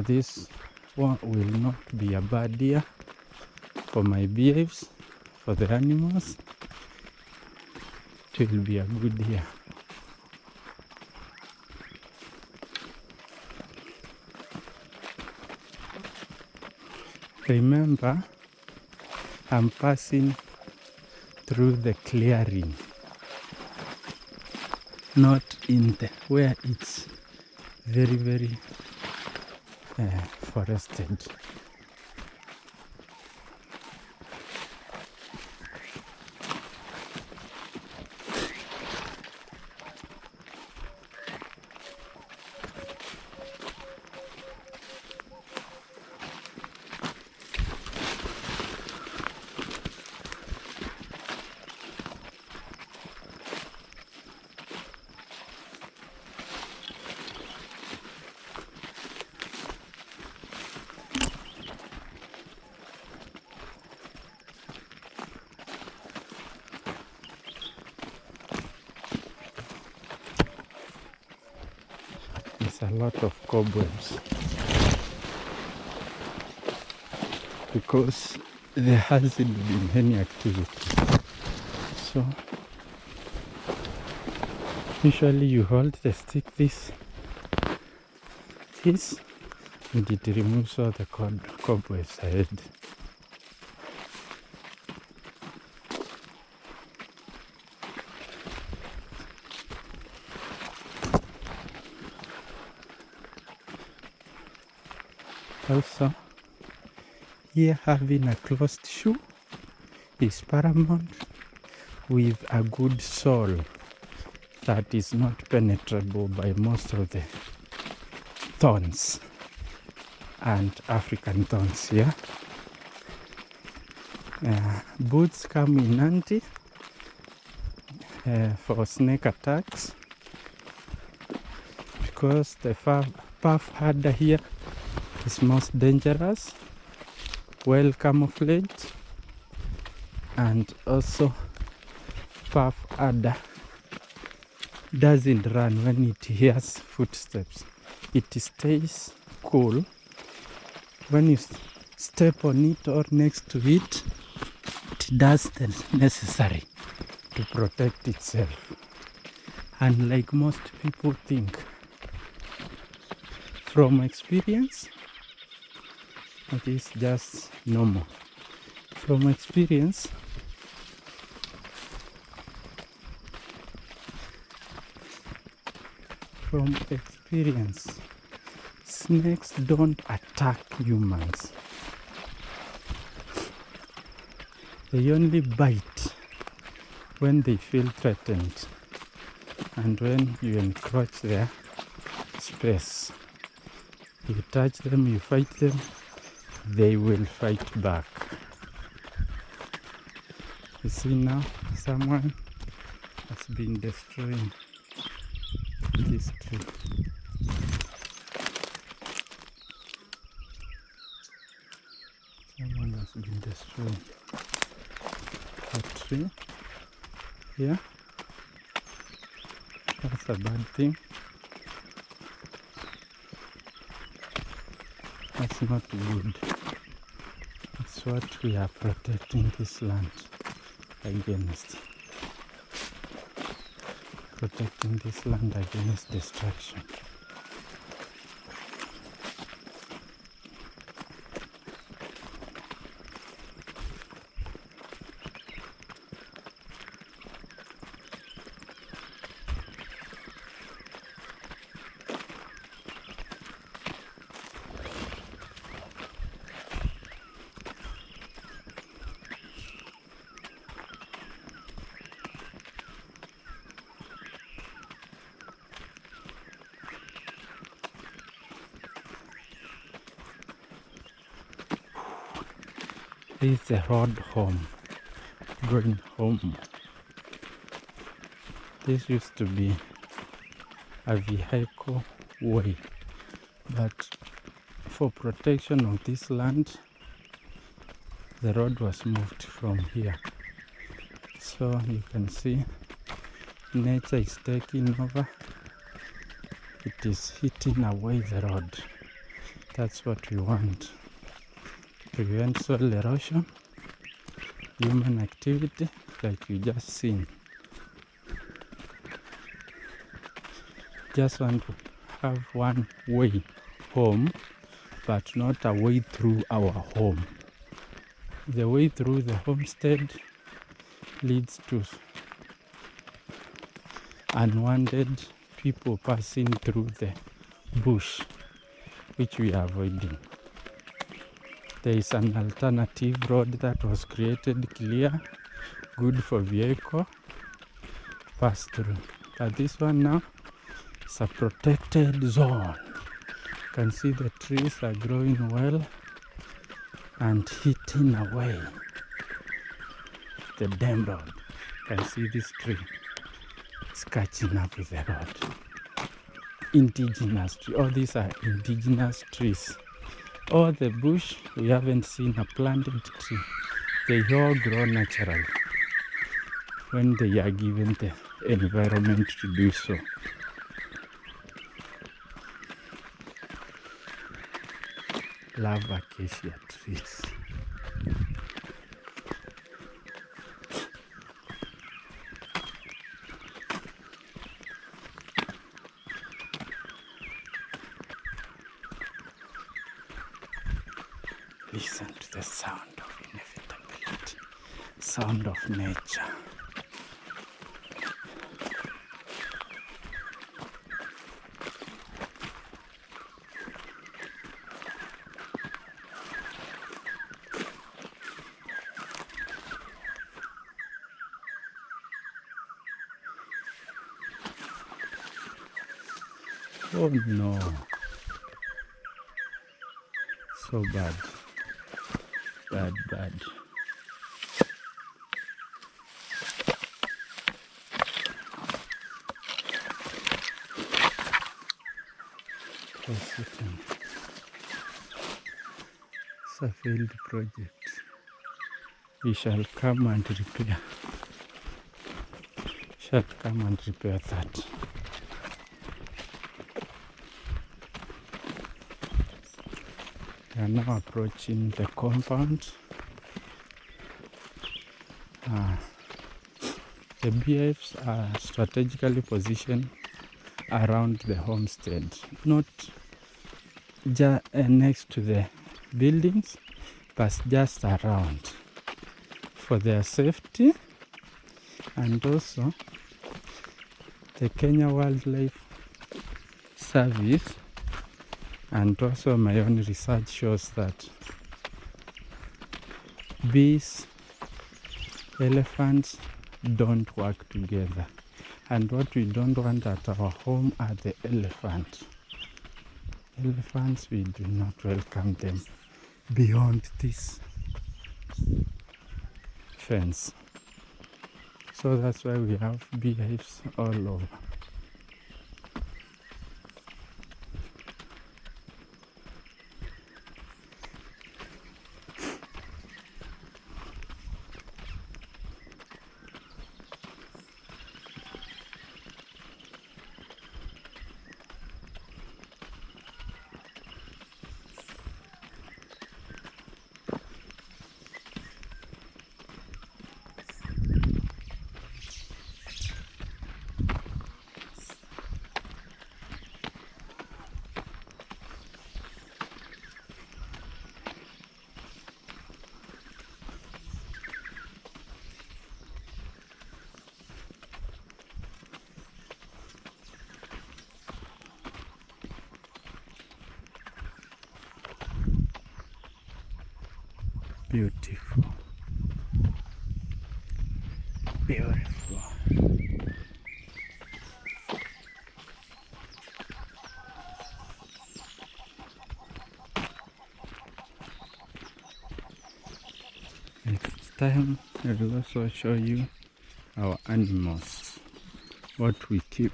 This one will not be a bad year for my beehives, for the animals. It will be a good year. Remember, I'm passing through the clearing, not in the where it's very forested. There's a lot of cobwebs because there hasn't been any activity. So usually you hold the stick this and it removes all the cobwebs ahead. Also, here having a closed shoe is paramount with a good sole that is not penetrable by most of the thorns and African thorns here. Boots come in handy for snake attacks because the puff adder here is most dangerous, well camouflaged, and also puff adder doesn't run when it hears footsteps. It stays cool. When you step on it or next to it, it does the necessary to protect itself. And like most people think, from experience, it is just normal. From experience, snakes don't attack humans. They only bite when they feel threatened and when you encroach their space. You touch them, you fight them, they will fight back. You see now, someone has been destroying this tree. Someone has been destroying a tree here. That's a bad thing. That's not good. It's what we are protecting this land against. Protecting this land against destruction. This is the road home, going home. This used to be a vehicle way, but for protection of this land, the road was moved from here. So you can see nature is taking over. It is hitting away the road. That's what we want. Prevent soil erosion, human activity, like you just seen. Just want to have one way home, but not a way through our home. The way through the homestead leads to unwanted people passing through the bush, which we are avoiding. There is an alternative road that was created clear, good for vehicle pass through. But this one now is a protected zone. You can see the trees are growing well and hitting away the dam road. You can see this tree is catching up with the road. Indigenous tree. All these are indigenous trees. All the bush, we haven't seen a planted tree. They all grow naturally when they are given the environment to do so. Love acacia trees. Listen to the sound of inevitability, sound of nature. Oh no, so bad. Bad. It's a failed project. We shall come and repair. shall come and repair that. We are now approaching the compound. The beehives are strategically positioned around the homestead, not just next to the buildings, but just around, for their safety. And also the Kenya Wildlife Service and also my own research shows that bees, elephants don't work together, and what we don't want at our home are the elephants. Elephants, we do not welcome them beyond this fence. So that's why we have beehives all over. Beautiful. Beautiful. Next time I will also show you our animals, what we keep.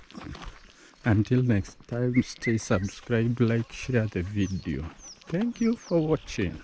Until next time, stay subscribed, like, share the video. Thank you for watching.